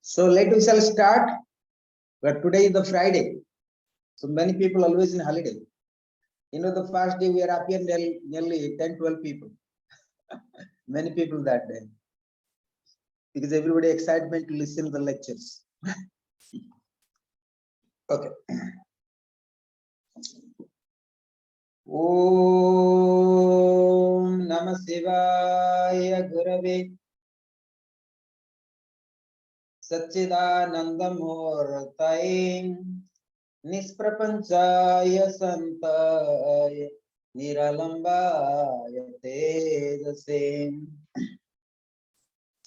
So let us shall start. But today is the Friday. So many people always in holiday. You know, the first day we are up here nearly 10, 12 people. Many people that day. Because everybody excitement to listen to the lectures. Okay. Om Namah Shivaya Gurave Satchidanandamurtaye Nisprapanchaya Santaya Niralambaya Tejase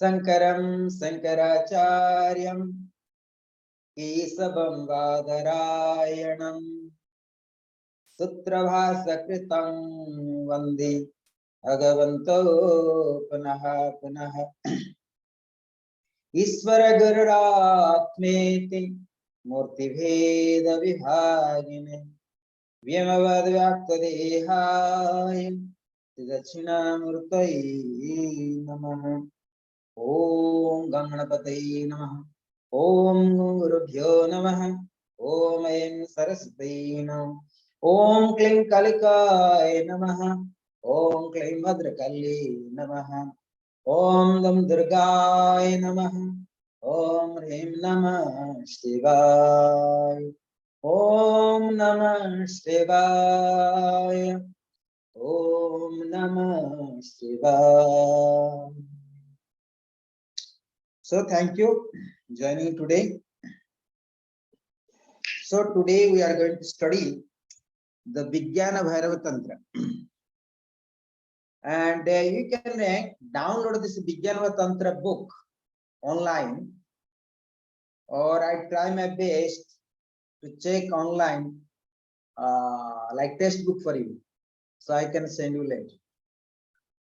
Sankaram Sankaracharyam Kesabam Vadarayanam Sutrabhasakritam Vande Bhagavanto Punaha Punaha Isvara Gururatmeti Murti Bheda Vibhagine Vyamavad Vyakta Dachina Murtai Namaha Om Ganganapataye Namaha Om Gurubhyo Namaha Om Ayam Saraswati Namaha Om Klim Kalikaye Namaha Om Klim Bhadrakali Namaha Om Gam Durgaye Namaha Om Hrim Namah Shivaya Om Namah Shivaya Om Namah Shivaya. So thank you joining today. So today we are going to study the Vijnana Bhairava Tantra. And you can download this Vijnana Tantra book online, or I try my best to check online like textbook for you. So I can send you later.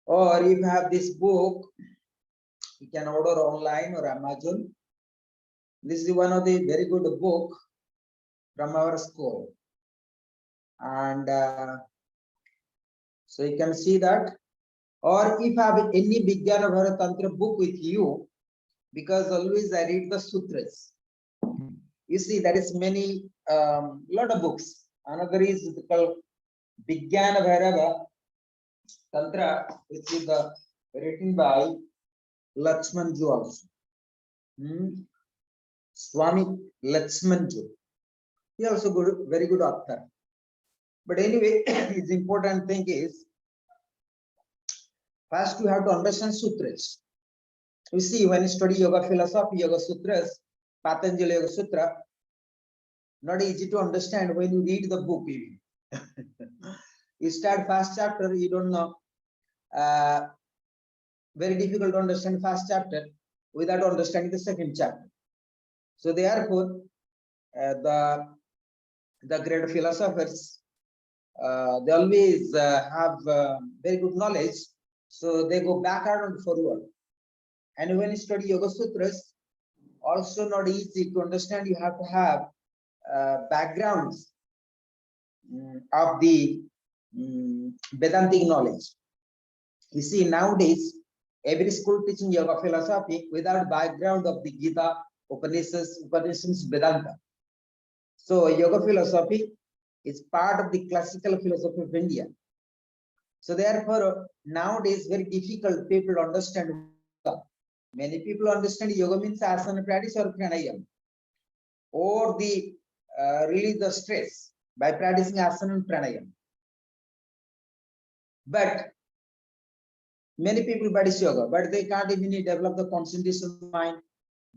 Or if you have this book, you can order online or Amazon. This is one of the very good book from our school. And so you can see that. Or if you have any Vijnana Bhairava Tantra book with you, because always I read the sutras. You see, there is many, lot of books. Another is called Vijnana Bhairava Tantra, which is written by Lakshman Ju also. Swami Lakshman Ju. He also good, very good author. But anyway, his important thing is, first you have to understand sutras. You see, when you study yoga philosophy, yoga sutras, Patanjali Yoga Sutra, not easy to understand when you read the book even. You start first chapter, you don't know. Very difficult to understand first chapter without understanding the second chapter. So therefore, the great philosophers, they always have very good knowledge. So they go backward and forward. And when you study Yoga Sutras, also not easy to understand. You have to have backgrounds of the Vedantic knowledge. You see, nowadays, every school teaching yoga philosophy without background of the Gita, Upanishads, Vedanta. So yoga philosophy is part of the classical philosophy of India. So therefore, nowadays, very difficult people to understand yoga. Many people understand yoga means asana practice or pranayama, or the release the stress by practicing asana and pranayama. But many people practice yoga, but they can't even develop the concentration of mind.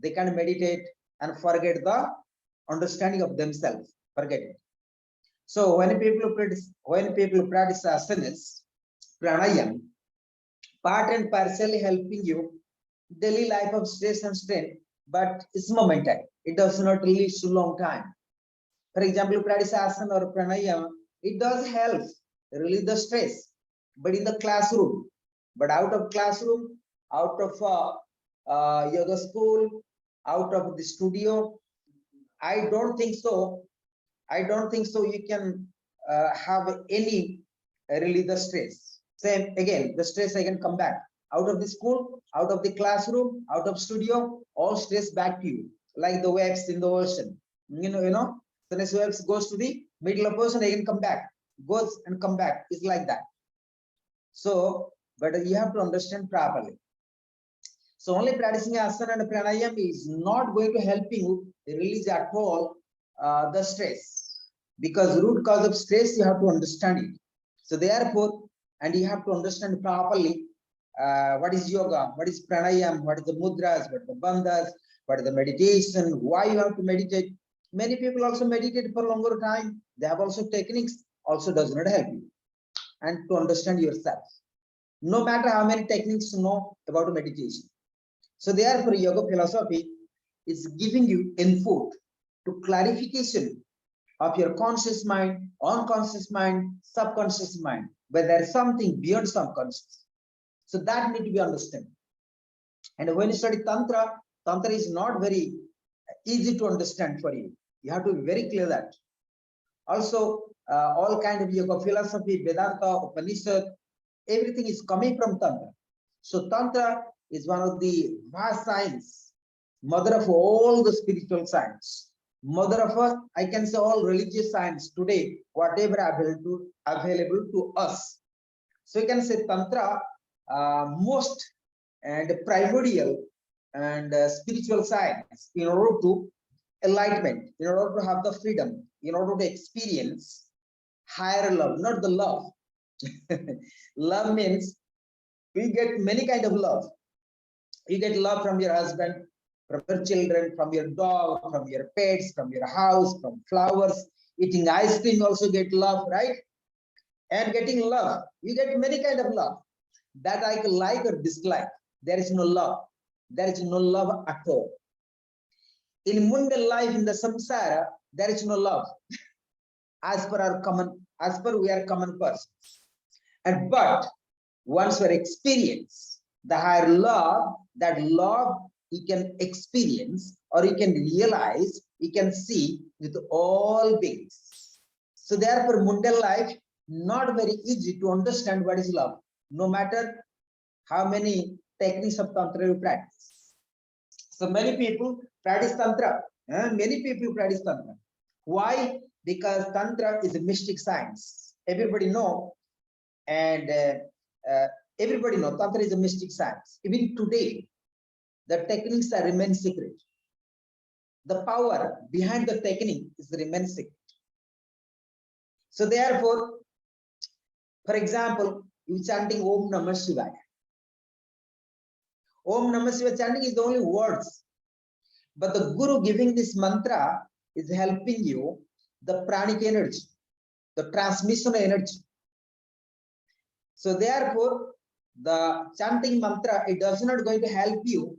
They can't meditate and forget the understanding of themselves. Forget it. So when people practice asanas, pranayama, part and parcel helping you daily life of stress and strain, but it's momentary. It does not last a long time. For example, practice asana or pranayama, it does help release the stress, but in the classroom. But out of classroom, out of yoga school, out of the studio, I don't think so. I don't think so. You can have any release the stress. Same again, the stress again come back. out of the school, out of the classroom, out of studio, all stress back to you, like the waves in the ocean. The next waves goes to the middle of ocean, again come back, goes and come back. It's like that. So, but you have to understand properly. So only practicing asana and pranayam is not going to help you release at all the stress, because root cause of stress you have to understand it. So therefore, and you have to understand properly what is yoga, what is pranayam, what is the mudras, what are the bandhas, what is the meditation, why you have to meditate. Many people also meditate for longer time. They have also techniques, also does not help you. And to understand yourself, no matter how many techniques you know about meditation. So therefore, yoga philosophy is giving you input to clarification of your conscious mind, unconscious mind, subconscious mind, but there is something beyond subconscious. So that need to be understood. And when you study Tantra, Tantra is not very easy to understand for you. You have to be very clear that. Also, all kind of yoga philosophy, Vedanta, Upanishad, everything is coming from Tantra. So Tantra is one of the vast science, mother of all the spiritual science, mother of, I can say, all religious science today, whatever available to us. So you can say Tantra, most and primordial and spiritual science in order to enlightenment, in order to have the freedom, in order to experience higher love, not the love. Love means we get many kind of love. You get love from your husband, from your children, from your dog, from your pets, from your house, from flowers. Eating ice cream also get love, right? And getting love, you get many kind of love. That I like or dislike. There is no love. There is no love at all. In mundane life, in the samsara, there is no love. As per we are common persons. And but once we experience the higher love, that love you can experience or you can realize, you can see with all beings. So therefore, mundane life, not very easy to understand what is love, no matter how many techniques of Tantra you practice. So many people practice Tantra. Many people practice Tantra. Why? Because Tantra is a mystic science. Everybody know, and everybody know Tantra is a mystic science. Even today, the techniques are remain secret. The power behind the technique is remain secret. So therefore, for example, you chanting Om Namah Shivaya. Om Namah Shivaya chanting is the only words. But the Guru giving this mantra is helping you the pranic energy, the transmission energy. So therefore, the chanting mantra, it does not going to help you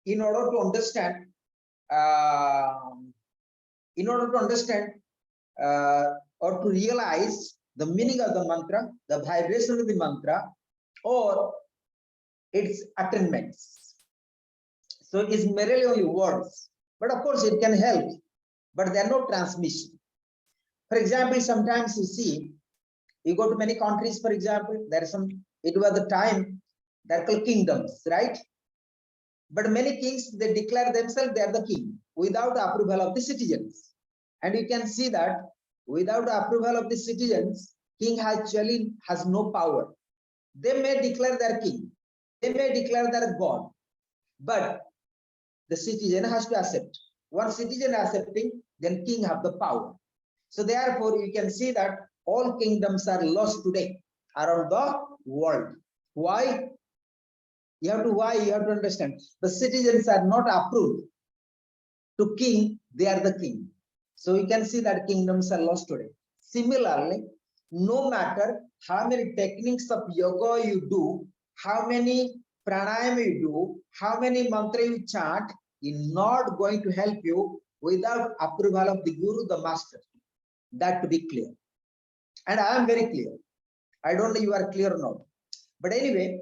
in order to understand, or to realize the meaning of the mantra, the vibration of the mantra, or its attainments. So it's merely only words, but of course it can help, but there are no transmission. For example, sometimes you see, you go to many countries, for example, there is some, it was the time, they're called kingdoms, right? But many kings, they declare themselves they are the king without approval of the citizens. And you can see that without approval of the citizens, king actually has no power. They may declare their king, they may declare their god, but the citizen has to accept. Once citizen accepting, then king have the power. So therefore, you can see that all kingdoms are lost today around the world. Why? You have to understand. The citizens are not approved to king, they are the king. So you can see that kingdoms are lost today. Similarly, no matter how many techniques of yoga you do, how many pranayama you do, how many mantra you chant, is not going to help you without approval of the Guru, the Master. That to be clear. And I am very clear. I don't know you are clear or not. But anyway,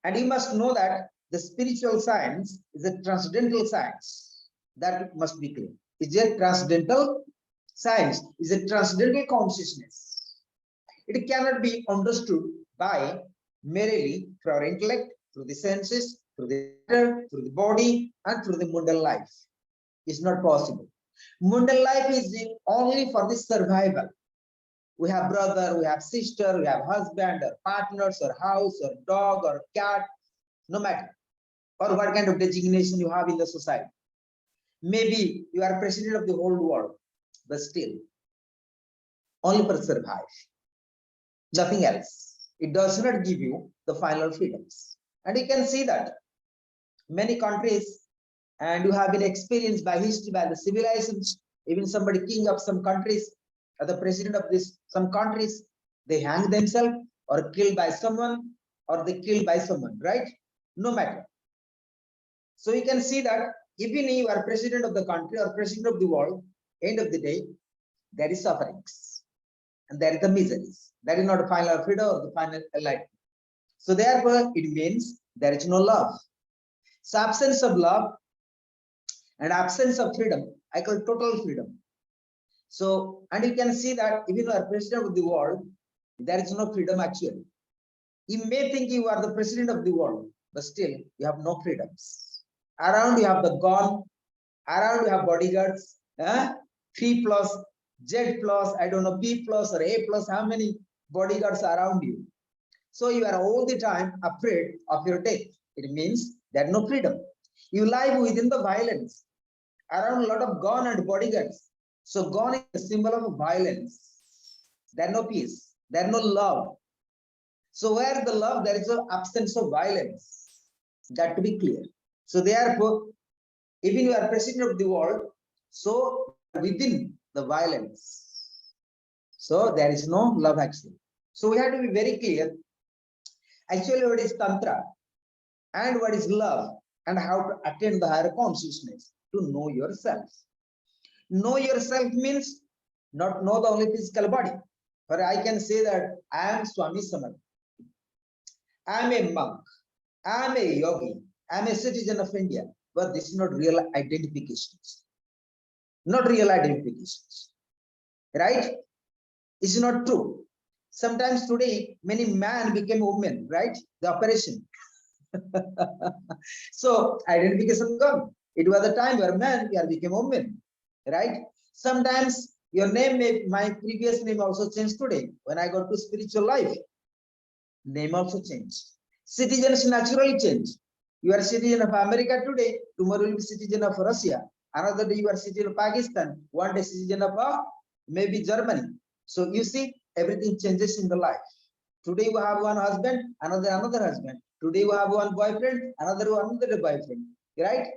and you must know that the spiritual science is a transcendental science. That must be clear. It's a transcendental science, is a transcendental consciousness. It cannot be understood by merely through our intellect, through the senses, through the matter, through the body, and through the mundane life. It's not possible. Mundane life is only for the survival. We have brother, we have sister, we have husband, or partners, or house, or dog, or cat, no matter, or what kind of designation you have in the society. Maybe you are president of the whole world, but still, only for survive, nothing else. It does not give you the final freedoms. And you can see that many countries, and you have been experienced by history, by the civilizations, even somebody king of some countries, or the president of this some countries, they hang themselves or killed by someone, or they killed by someone, right? No matter. So you can see that even you are president of the country or president of the world, end of the day, there is sufferings and there is the miseries. That is not a final freedom or the final enlightenment. So therefore, it means there is no love. So absence of love and absence of freedom, I call total freedom. So, and you can see that even you are president of the world, there is no freedom actually. You may think you are the president of the world, but still you have no freedoms. Around you have the gun, around you have bodyguards, 3 plus, Z plus, I don't know, B plus or A plus, how many bodyguards are around you? So you are all the time afraid of your death. It means there is no freedom. You live within the violence, around a lot of gun and bodyguards. So gun is a symbol of violence. There is no peace, there is no love. So where the love, there is an absence of violence. That to be clear. So therefore, even you are president of the world, so within the violence. So there is no love actually. So we have to be very clear. Actually, what is Tantra and what is love and how to attain the higher consciousness, to know yourself. Know yourself means not know the only physical body. For I can say that I am Swami Samarpan. I am a monk. I am a yogi. I am a citizen of India. But this is not real identifications. Not real identifications. Right? It's not true. Sometimes today, many men became women, right? The operation. So identification come. It was a time where man became woman, right? Sometimes your name, my previous name also changed today. When I got to spiritual life, name also changed. Citizens naturally change. You are citizen of America today, tomorrow you will be citizen of Russia. Another day you are citizen of Pakistan, one day citizen of maybe Germany. So you see, everything changes in the life. Today you have one husband, another husband. Today you have one boyfriend, another boyfriend, right?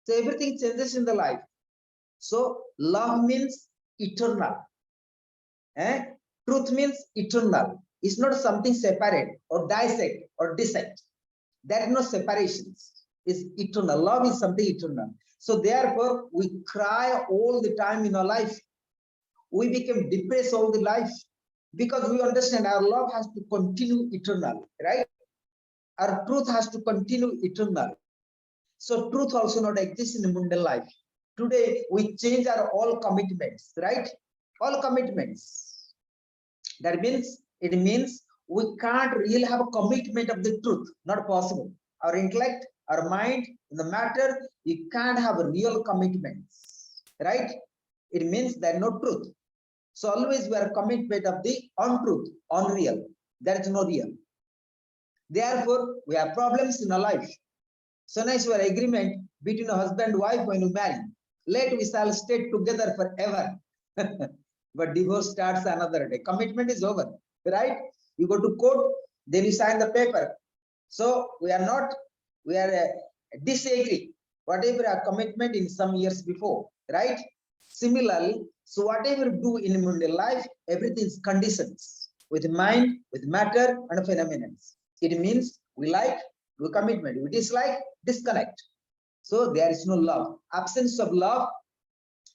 So everything changes in the life. So love means eternal. Truth means eternal. It's not something separate or dissect or dissect. There are no separations. It's eternal. Love is something eternal. So therefore, we cry all the time in our life. We become depressed all the life because we understand our love has to continue eternal, right? Our truth has to continue eternal. So truth also not exist in the mundane life. Today, we change our all commitments, right? All commitments. That means, it means we can't really have a commitment of the truth. Not possible. Our intellect, our mind, the matter, you can't have a real commitments, right? It means there is no truth. So always we are commitment of the untruth, unreal. There is no real. Therefore, we have problems in our life. So nice your agreement between a husband and wife when you marry. Let we shall stay together forever. But divorce starts another day. Commitment is over, right? You go to court, then you sign the paper. So we are disagree. Whatever our commitment in some years before, right? Similarly, so whatever you do in mundane life, everything is conditions with mind, with matter, and phenomena. It means we like, do commitment. We dislike, disconnect. So there is no love. Absence of love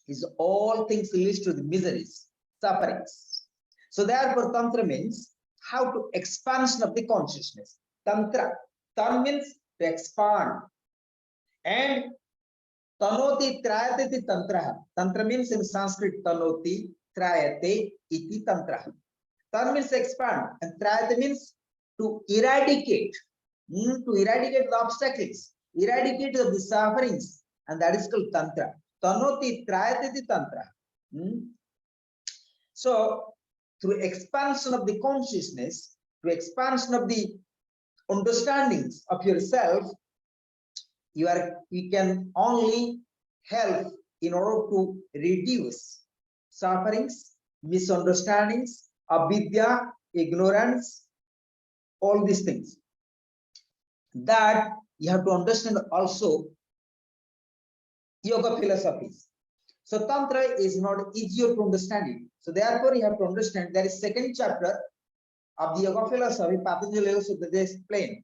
is all things leads to the miseries, sufferings. So therefore, Tantra means how to expansion of the consciousness. Tantra. Tan means to expand. And Tanoti trayate tantra. Tantra means in Sanskrit tanoti trayate iti tantra. Tan means expand and trayate means to eradicate, the obstacles, eradicate the sufferings, and that is called Tantra. Tanoti Trayatiti Tantra. So, through expansion of the consciousness, through expansion of the understandings of yourself, you can only help in order to reduce sufferings, misunderstandings, avidya, ignorance, all these things. That you have to understand also yoga philosophies. So Tantra is not easier to understand it. So therefore you have to understand there is second chapter of the yoga philosophy, Patanjali also they explain.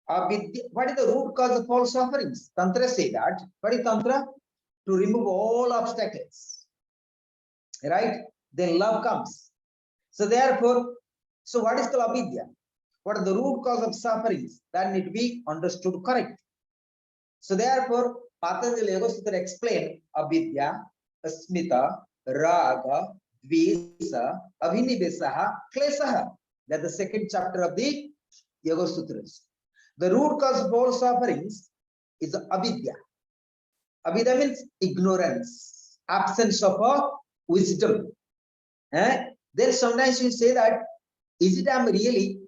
What is the root cause of all sufferings? Tantra say that. What is Tantra? To remove all obstacles. Right? Then love comes. So therefore, so what is called avidya? What are the root cause of sufferings? That need to be understood correct. So therefore, Patanjali Yoga Sutra explain avidya, asmita, raga, dvesa, abhinivesaha, klesaha. That's the second chapter of the Yoga Sutras. The root cause of all sufferings is avidya. Avidya means ignorance, absence of a wisdom. Then sometimes you say that, is it I'm really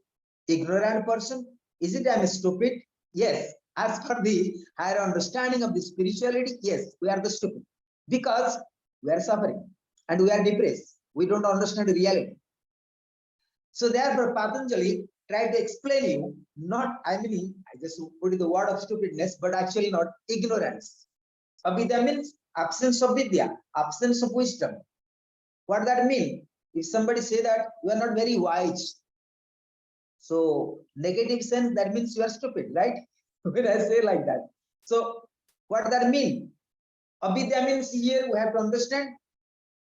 ignorant person? Is it I'm stupid? Yes. As per the higher understanding of the spirituality, yes, we are the stupid. Because we are suffering and we are depressed. We don't understand the reality. So therefore, Patanjali tried to explain you, not, I just put in the word of stupidness, but actually not ignorance. Avidya means absence of vidya, absence of wisdom. What does that mean? If somebody say that you are not very wise, so negative sense, that means you are stupid, right? When I say like that. So what does that mean? Avidya means here we have to understand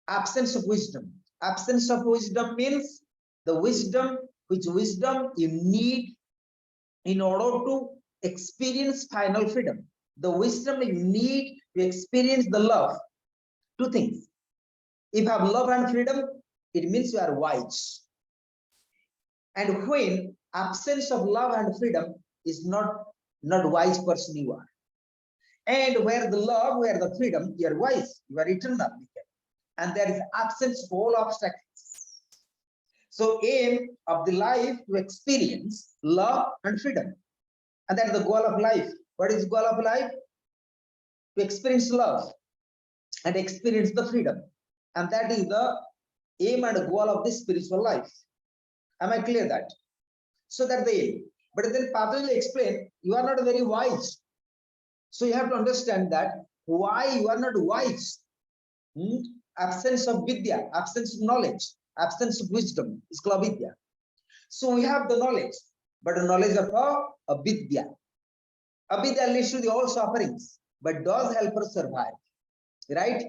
absence of wisdom. Absence of wisdom means the wisdom, which wisdom you need in order to experience final freedom. The wisdom you need to experience the love. Two things. If you have love and freedom, it means you are wise. And when absence of love and freedom is not wise person you are. And where the love, where the freedom, you are wise, you are eternal. And there is absence of all obstacles. So aim of the life to experience love and freedom. And that is the goal of life. What is the goal of life? To experience love and experience the freedom. And that is the aim and goal of this spiritual life. Am I clear that? So that's the aim. But then Patanjali explained, you are not very wise. So you have to understand that why you are not wise. Absence of vidya, absence of knowledge, absence of wisdom is called vidya. So we have the knowledge, but the knowledge of avidya. Avidya leads to the all sufferings, but does help us survive. Right?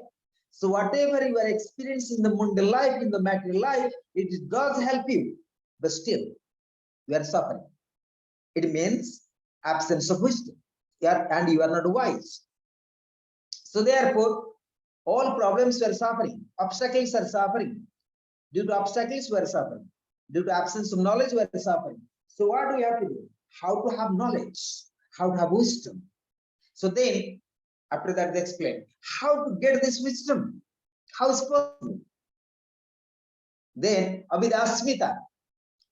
So whatever you are experiencing in the mundane life, in the material life, it does help you, but still you are suffering. It means absence of wisdom, and you are not wise. So therefore, all problems were suffering, obstacles are suffering. Due to obstacles, we are suffering. Due to absence of knowledge, we are suffering. So what do we have to do? How to have knowledge, how to have wisdom. So then, after that, they explain how to get this wisdom. How is possible? Then, avidya asmita.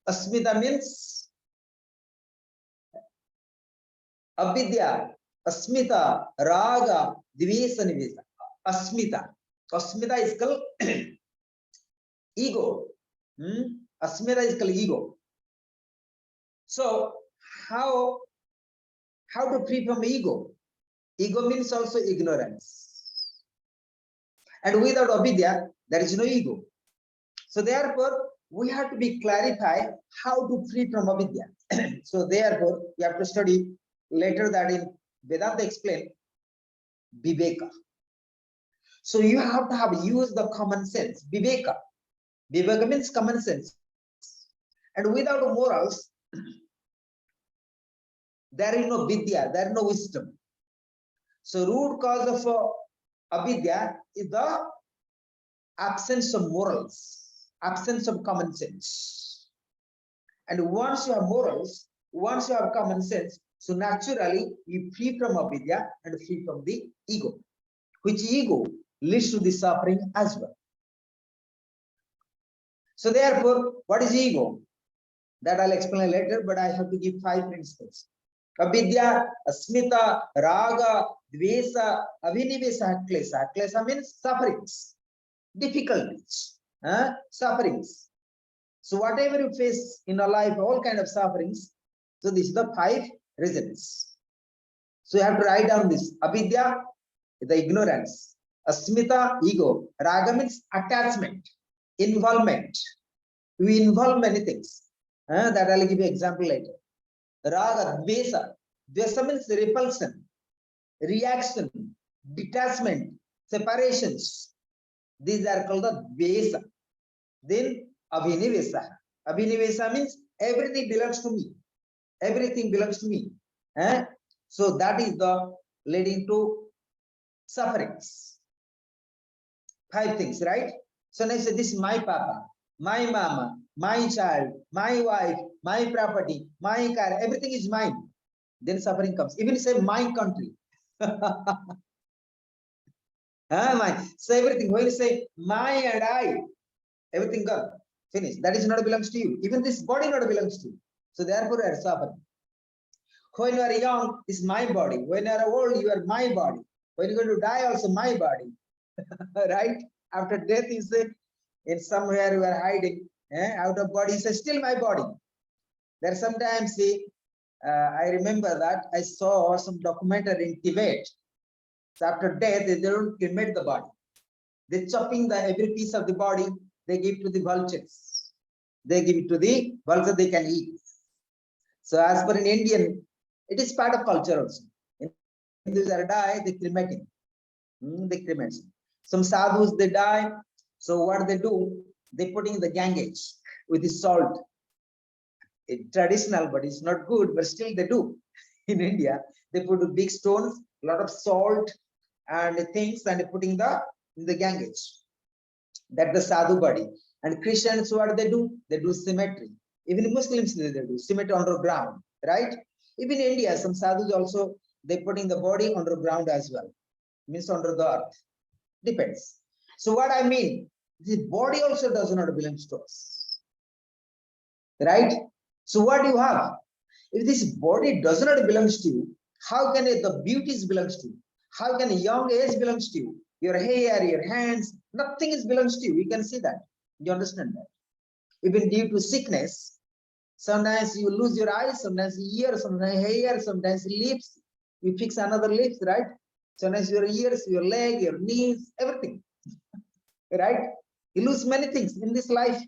Asmita means avidya, asmita, raga, dvesa, nivesa. Asmita. Asmita is called ego. Asmita is called ego. So, how to free from ego? Ego means also ignorance. And without avidya, there is no ego. So therefore, we have to be clarified how to free from avidya. So therefore, we have to study later that in Vedanta explain viveka. So you have to have used the common sense, viveka. Viveka means common sense. And without morals, there is no vidya, there is no wisdom. So root cause of avidya is the absence of morals, absence of common sense. And once you have morals, once you have common sense, so naturally you free from avidya and free from the ego, which ego leads to the suffering as well. So therefore, what is ego? That I'll explain later, but I have to give 5 principles. Avidya, asmita, raga, dvesa, avinivesa, klesa. Klesa means sufferings, difficulties, sufferings. So whatever you face in your life, all kind of sufferings. So this is the 5 reasons. So you have to write down this. Avidya, the ignorance. Asmita, ego. Raga means attachment, involvement. We involve many things. That I'll give you example later. Raga, dvesa. Dvesa means repulsion, reaction, detachment, separations. These are called the dvesa. Then abhinivesa. Abhinivesa means everything belongs to me. Everything belongs to me. So that is the leading to sufferings. 5 things, right? So now I say, this is my papa, my mama, my child, my wife, my property, my car, everything is mine. Then suffering comes. Even say my country. Mine. So everything, when you say my and I, everything gone. Finish. That is not belongs to you. Even this body not belongs to you. So therefore you are suffering. When you are young, is my body. When you are old, you are my body. When you are going to die, also my body. Right? After death, you say, in somewhere you are hiding, out of body, is still my body. There sometimes, see, I remember that I saw some documentary in Tibet. So after death, they don't cremate the body. They chopping the every piece of the body, they give to the vultures. They give it to the vultures they can eat. So as per an Indian, it is part of culture also. If they die, they cremate him. They cremate him. Some sadhus, they die. So what they do, they put in the Ganges with the salt. It's traditional, but it's not good, but still they do. In India, they put big stones, a lot of salt and things, and putting in the Ganges. That's the sadhu body. And Christians, what they do? They do cemetery. Even Muslims, they do cemetery underground, right? Even in India, some sadhus also, they putting the body underground as well. Means under the earth. Depends. So what I mean, the body also does not belong to us. Right? So what do you have? If this body does not belong to you, how can the beauties belongs to you? How can a young age belongs to you? Your hair, your hands, nothing is belongs to you. You can see that. You understand that? Even due to sickness, sometimes you lose your eyes, sometimes ear, sometimes hair, sometimes lips. You fix another lips, right? Sometimes your ears, your leg, your knees, everything. Right? You lose many things in this life.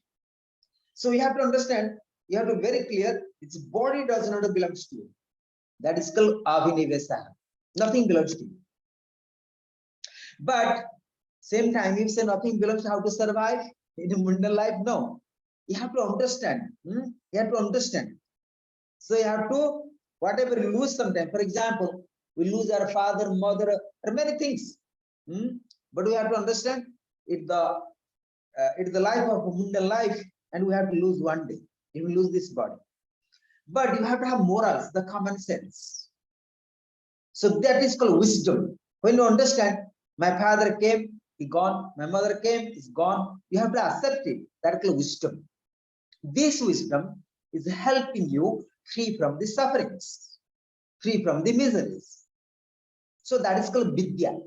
So you have to understand, you have to be very clear, its body does not belong to you. That is called avinivesa. Nothing belongs to you. But same time, if you say nothing belongs to how to survive in a mundane life, no. You have to understand. You have to understand. So you have to, whatever you lose sometime, for example, we lose our father, mother, or many things. But we have to understand it's the life of a mundane life, and we have to lose one day. You will lose this body. But you have to have morals, the common sense. So that is called wisdom. When you understand, my father came, he gone, my mother came, he's gone. You have to accept it. That is called wisdom. This wisdom is helping you free from the sufferings, free from the miseries. So that is called vidya.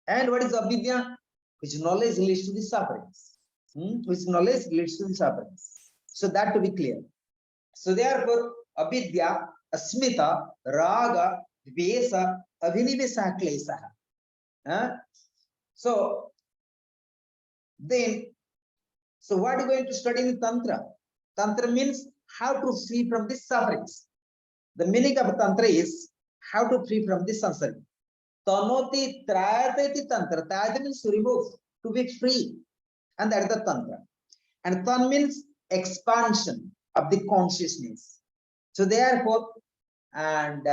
And what is avidya? Which knowledge leads to the sufferings. Which knowledge leads to the sufferings. So that to be clear. So therefore, avidya, asmita, raga, dvesa, avinivesa, klesa. So then, so what are you going to study in Tantra? Tantra means how to free from the sufferings. The meaning of Tantra is how to free from the suffering. Tanoti trayateti Tantra. Trayati means to remove, to be free. And that is the Tantra. And Tan means expansion of the consciousness. So therefore, and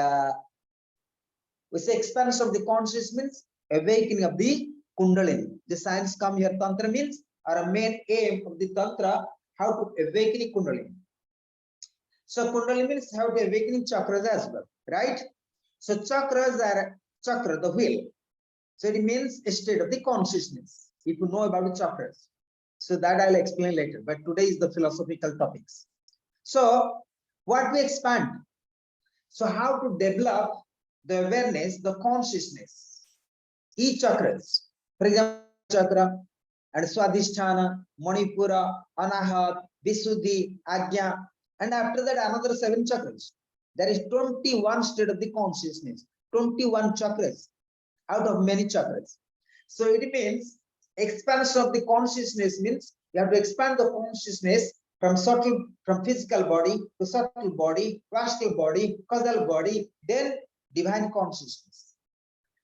we say expansion of the consciousness means awakening of the Kundalini. The science come here. Tantra means our main aim of the Tantra, how to awaken Kundalini. So Kundalini means have the awakening chakras as well, right? So chakras are chakra, the wheel. So it means a state of the consciousness. If you know about the chakras, so that I'll explain later. But today is the philosophical topics. So what we expand? So how to develop the awareness, the consciousness, each chakras. For example, chakra and Swadhisthana, Manipura, Anahat, Visuddhi, Agya, and after that another 7 chakras. There is 21 state of the consciousness, 21 chakras out of many chakras. So it means expansion of the consciousness means you have to expand the consciousness from subtle, from physical body to subtle body, astral body, causal body, then divine consciousness.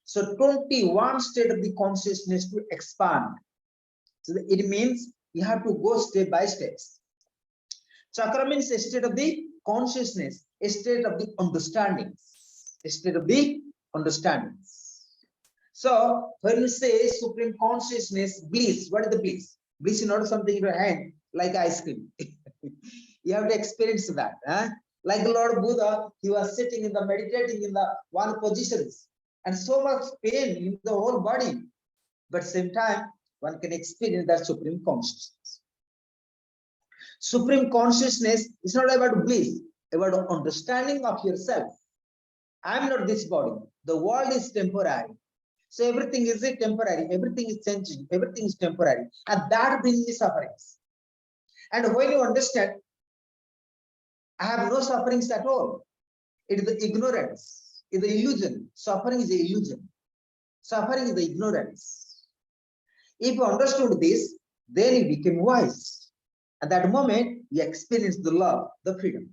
So 21 state of the consciousness to expand. So it means you have to go step by steps. Chakra means a state of the consciousness, a state of the understanding, a state of the understanding. So when you say supreme consciousness, bliss, what is the bliss? Bliss is not something in your hand like ice cream. You have to experience that. Like the Lord Buddha, he was sitting in the meditating in the one positions and so much pain in the whole body. But same time, one can experience that supreme consciousness. Supreme consciousness is not about bliss, about understanding of yourself. I am not this body. The world is temporary. So everything is temporary, everything is changing, everything is temporary, and that brings me sufferings. And when you understand, I have no sufferings at all. It is the ignorance, it is the illusion. Suffering is the illusion. Suffering is the ignorance. If you understood this, then you became wise. At that moment, you experience the love, the freedom.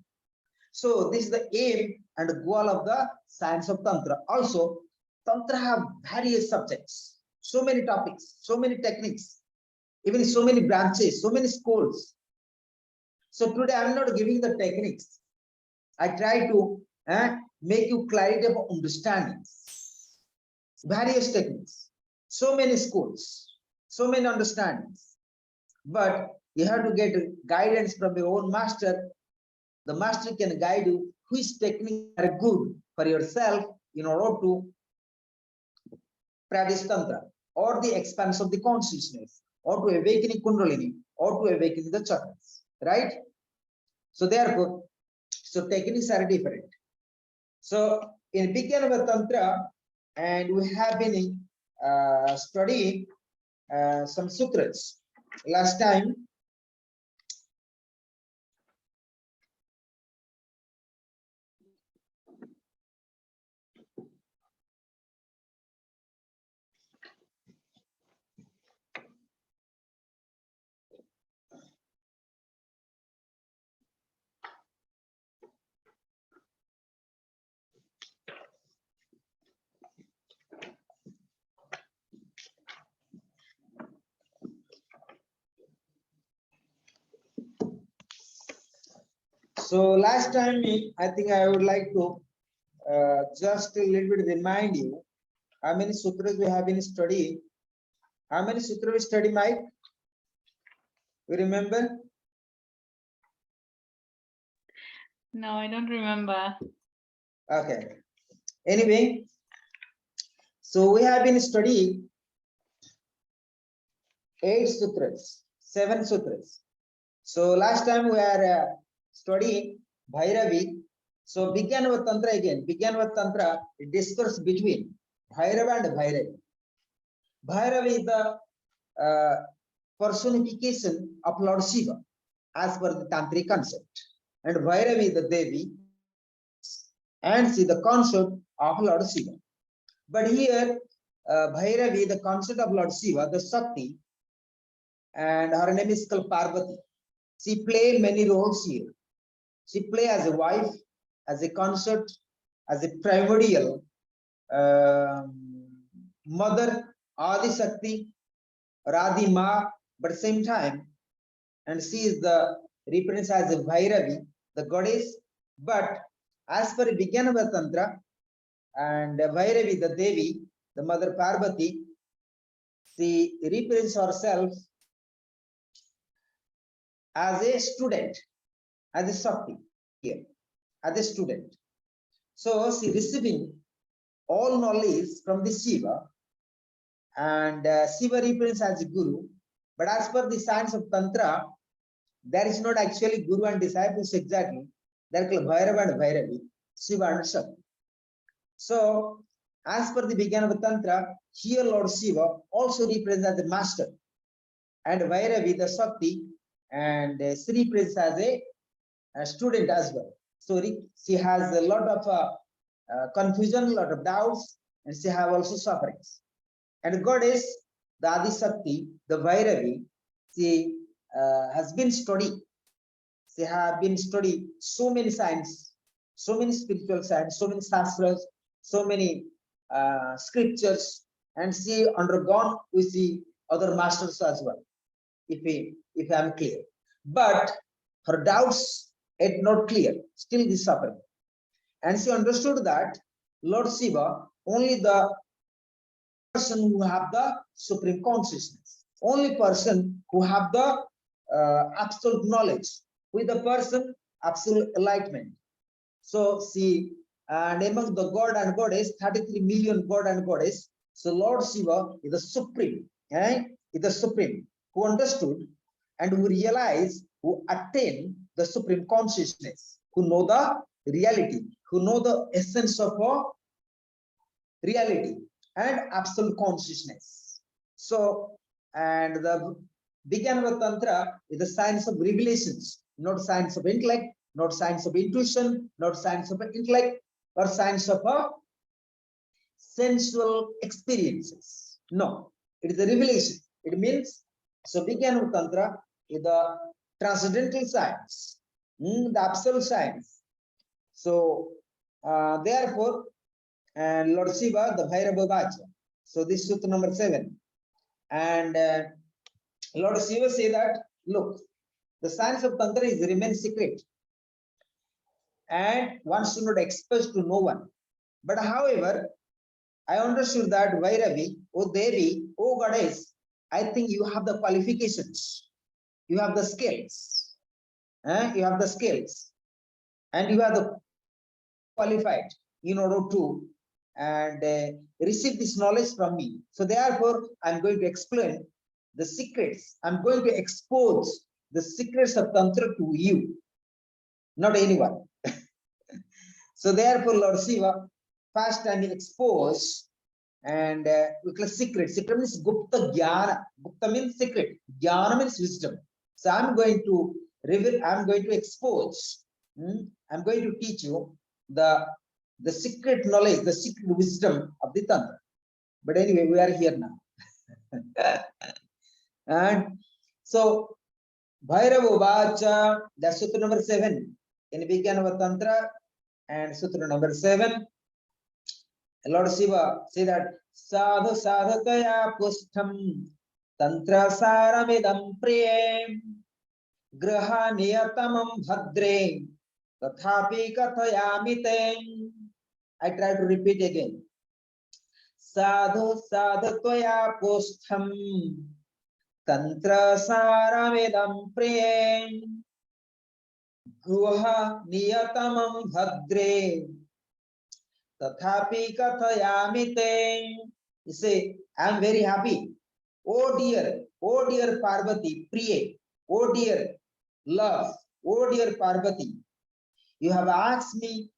So this is the aim and the goal of the science of Tantra. Also, Tantra have various subjects, so many topics, so many techniques, even so many branches, so many schools. So today I'm not giving the techniques. I try to make you clarity of understanding. Various techniques, so many schools, so many understandings. But you have to get guidance from your own master. The master can guide you which techniques are good for yourself in order to practice Tantra, or the expansion of the consciousness, or to awakening Kundalini, or to awakening the chakras, right? So therefore, so techniques are different. So in beginning of Tantra, and we have been studying some sutras. Last time, I think I would like to just a little bit remind you how many sutras we have been studying. How many sutras we study, Mike? You remember? No, I don't remember. Okay. Anyway, so we have been studying 8 sutras, 7 sutras. So last time we are studying Bhairavi. So began with Tantra again. Began with Tantra, it discourse between Bhairava and Bhairavi. Bhairavi is the personification of Lord Shiva as per the Tantric concept. And Bhairavi is the Devi and see the concept of Lord Shiva. But here, Bhairavi, the concept of Lord Shiva, the Shakti, and her name is called Parvati. She play many roles here. She play as a wife, as a consort, as a primordial mother, Adi Shakti, Radhi Ma, but same time, and she is the represents as a Bhairavi, the goddess. But as per Vijnana Tantra, and Bhairavi, the Devi, the mother Parvati, she represents herself as a student, as a Shakti. here as a student. So she receiving all knowledge from the Shiva, and Shiva represents as a guru. But as per the science of Tantra, there is not actually guru and disciples exactly. They are called Bhairava and Bhairavi, Shiva and Shakti. So, as per the beginning of Tantra, here Lord Shiva also represents as the master, and Bhairavi the Shakti, and Sri represents as a student as well. So she has a lot of confusion, a lot of doubts, and she have also sufferings. And goddess, the Adi Shakti, the Bhairavi, she has been studied. She have been studied so many science, so many spiritual science, so many shastras, so many scriptures, and she undergone with the other masters as well. If I am clear, but her doubts are not clear. Still, this suffering, and she understood that Lord Shiva only the person who have the supreme consciousness, only person who have the absolute knowledge, with the person absolute enlightenment. So she, and among the god and goddess, 33 million god and goddess. So Lord Shiva is the supreme, is the supreme who understood and who realize, who attain the supreme consciousness, who know the reality, who know the essence of reality and absolute consciousness. So, and the beginning of Tantra is the science of revelations, not science of intellect, not science of intuition, not science of intellect, or science of sensual experiences. No, it is a revelation. It means, so beginning of Tantra is the transcendental science, the absolute science. So, therefore, and Lord Shiva, the Bhairava Vacha. So this sutra number 7. And Lord Shiva say that, look, the science of Tantra is remain secret, and one should not express to no one. But however, I understood that Vairavi, O Devi, O Goddess, I think you have the qualifications, you have the skills, you have the skills, and you are the qualified in order to and receive this knowledge from me. So therefore, I'm going to explain the secrets. I'm going to expose the secrets of Tantra to you, not anyone. So therefore, Lord Shiva, first time expose and we call secret. Secret means Gupta Jnana. Gupta means secret. Jnana means wisdom. So I'm going to reveal, I'm going to expose, I'm going to teach you the secret knowledge, the secret wisdom of the Tantra. But anyway, we are here now. And so, Bhairava Vacha, that's sutra number 7 in the beginning of Tantra, and sutra number 7. Lord Shiva say that Sadhu Sadhakaya Pushtam Tantra Saramidam Priyam Graha Niyatamam Bhadre Tathapi Kathayami Te. I try to repeat again. Sadhu Sadhakaya Pushtam Tantra Saramidam Priyam Graha Niyatamam Bhadre Tathapi Kathayami Te. You say, I am very happy. Oh dear Parvati, Priye, oh dear love, oh dear Parvati, you have asked me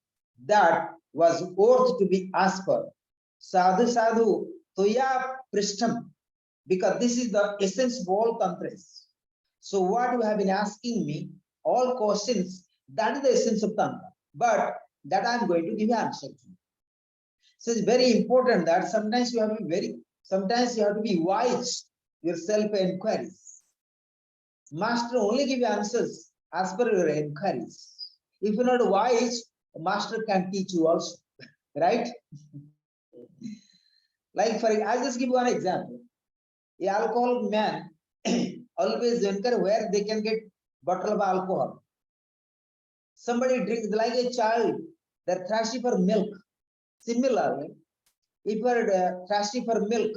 that was worth to be asked for. Sadhu Sadhu Toya Prishtam, because this is the essence of all tantras. So what you have been asking me, all questions, that is the essence of Tantra. But that I am going to give you answer to. So it's very important that sometimes you have to be sometimes you have to be wise your self-inquiries. Master only give you answers as per your inquiries. If you're not wise, the master can teach you also, right? Like I'll just give one example. A alcoholic man always inquire where they can get bottle of alcohol. Somebody drinks like a child, they're thirsty for milk. Similarly, if you are thirsty for milk,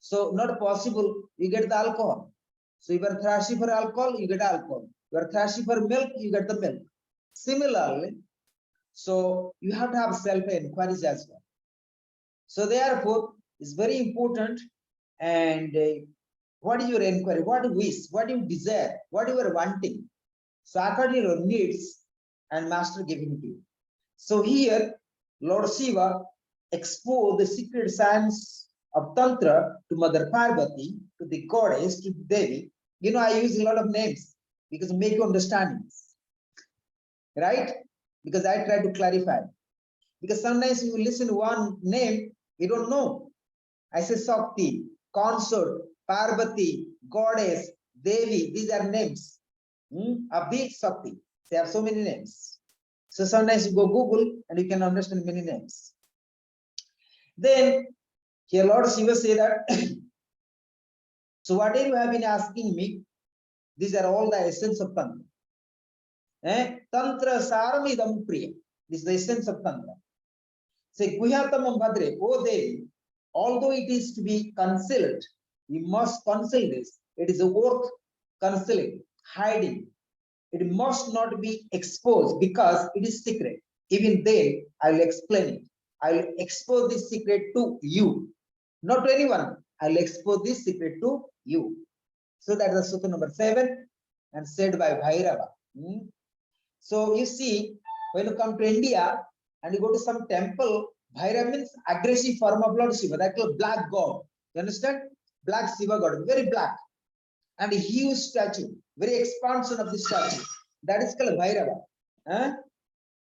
so not possible, you get the alcohol. So if you are thirsty for alcohol, you get alcohol. You are thirsty for milk, you get the milk. Similarly, so you have to have self-inquiries as well. So therefore, it's very important. And what is your inquiry? What do you wish? What do you desire? What you are wanting? So according to your needs, and Master giving to you. So here, Lord Shiva exposed the secret science of Tantra to Mother Parvati, to the goddess, to Devi. You know, I use a lot of names because to make you understanding, right? Because I try to clarify. Because sometimes you listen to one name, you don't know. I say Sakti, consort, Parvati, goddess, Devi, these are names of the Sakti. They have so many names. So sometimes you go Google and you can understand many names. Then here Lord Shiva say that, so whatever you have been asking me, these are all the essence of Tantra. Tantra saramidam priya. This is the essence of Tantra. Say Guhyatamam Bhadre, O Devi, although it is to be concealed, you must conceal this. It is worth concealing, hiding. It must not be exposed because it is secret. Even then, I will explain it. I will expose this secret to you, not to anyone. I will expose this secret to you. So that is Sutta number 7 and said by Bhairava. So you see, when you come to India and you go to some temple, Bhairava means aggressive form of Lord Shiva, that is black god. You understand? Black Shiva god, very black. And a huge statue, very expansion of the statue. That is called Bhairava.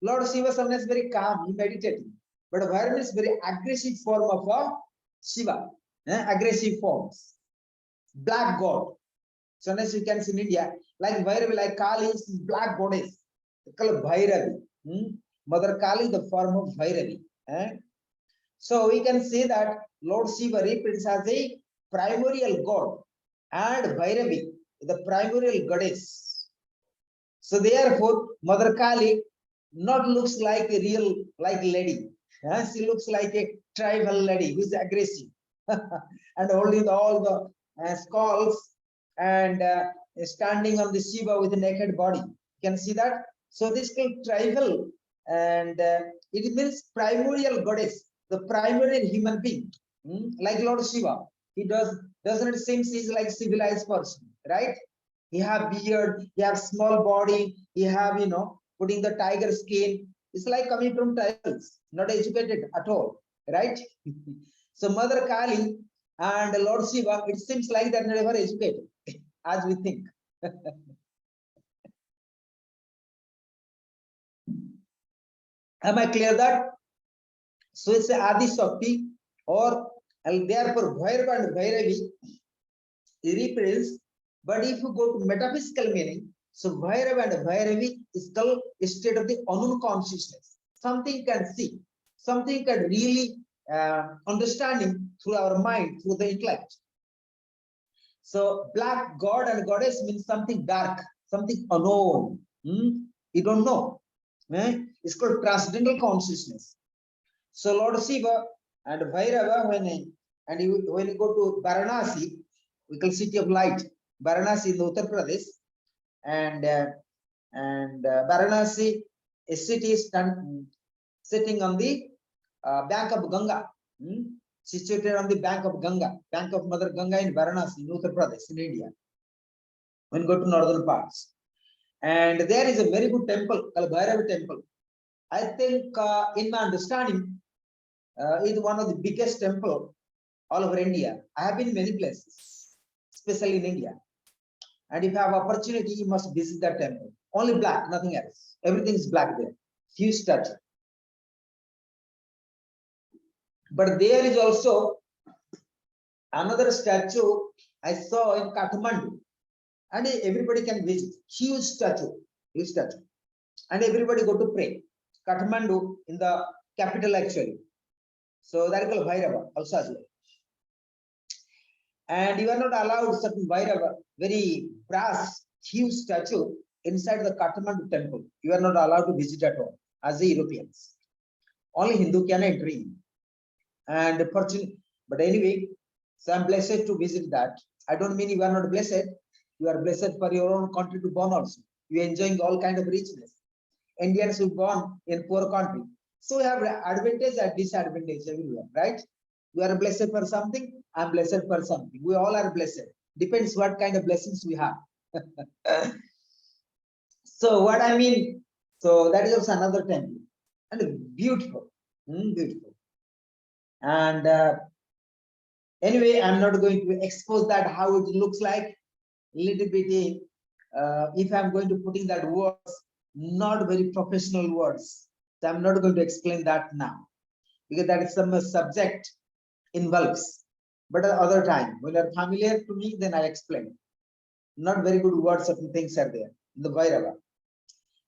Lord Shiva sometimes very calm, he meditating. But Bhairava is very aggressive form of Shiva. Aggressive forms. Black god. Sometimes you can see in India, like Bhairavi, like Kali is black goddess. They call it Bhairavi. Mother Kali, the form of Bhairavi. So we can say that Lord Shiva represents as a primordial god and Bhairavi, the primordial goddess. So therefore, Mother Kali not looks like a real like lady. She looks like a tribal lady who is aggressive and holding all the skulls and standing on the Shiva with a naked body. You can see that. So this is called tribal, and it means primordial goddess, the primary human being, like Lord Shiva. He doesn't seem he's like civilized person, right? He have beard, he have small body, he have putting the tiger skin. It's like coming from tribals, not educated at all, right? So Mother Kali and Lord Shiva, it seems like they're never educated, as we think. Am I clear that? So it's a Adi Shakti, or therefore Bhairava and Bhairavi represents. But if you go to metaphysical meaning, so Bhairava and Bhairavi is called a state of the unknown consciousness. Something can see, something can really understanding through our mind, through the intellect. So black god and goddess means something dark, something unknown. You don't know. It's called transcendental consciousness. So Lord Shiva and Bhairava, when you go to Varanasi, we call city of light, Varanasi in Uttar Pradesh, and Varanasi, a city is sitting on the bank of Ganga, situated on the bank of Ganga, bank of Mother Ganga in Varanasi, in Uttar Pradesh, in India. When you go to northern parts, and there is a very good temple called Bhairava temple. I think, in my understanding, is one of the biggest temple all over India. I have been in many places, especially in India. And if you have opportunity, you must visit that temple. Only black, nothing else. Everything is black there. Few statues. But there is also another statue I saw in Kathmandu. And everybody can visit. Huge statue. Huge statue. And everybody go to pray. Kathmandu in the capital actually. So that is called Bhairava also as well. And you are not allowed certain Bhairava, very brass, huge statue inside the Kathmandu temple. You are not allowed to visit at all as the Europeans. Only Hindu can enter in. And but anyway, so I'm blessed to visit that. I don't mean you are not blessed. You are blessed for your own country to born also. You are enjoying all kind of richness. Indians who born in poor country. So we have advantage and disadvantage everywhere, right? You are blessed for something, I'm blessed for something. We all are blessed. Depends what kind of blessings we have. So what I mean, so that is also another temple. And beautiful, beautiful. And anyway, I'm not going to expose that how it looks like. Little bit, if I'm going to put in that words, not very professional words. So I'm not going to explain that now, because that is some subject involves. But at other time, when you're familiar to me, then I explain. Not very good words of things are there in the Bhairava,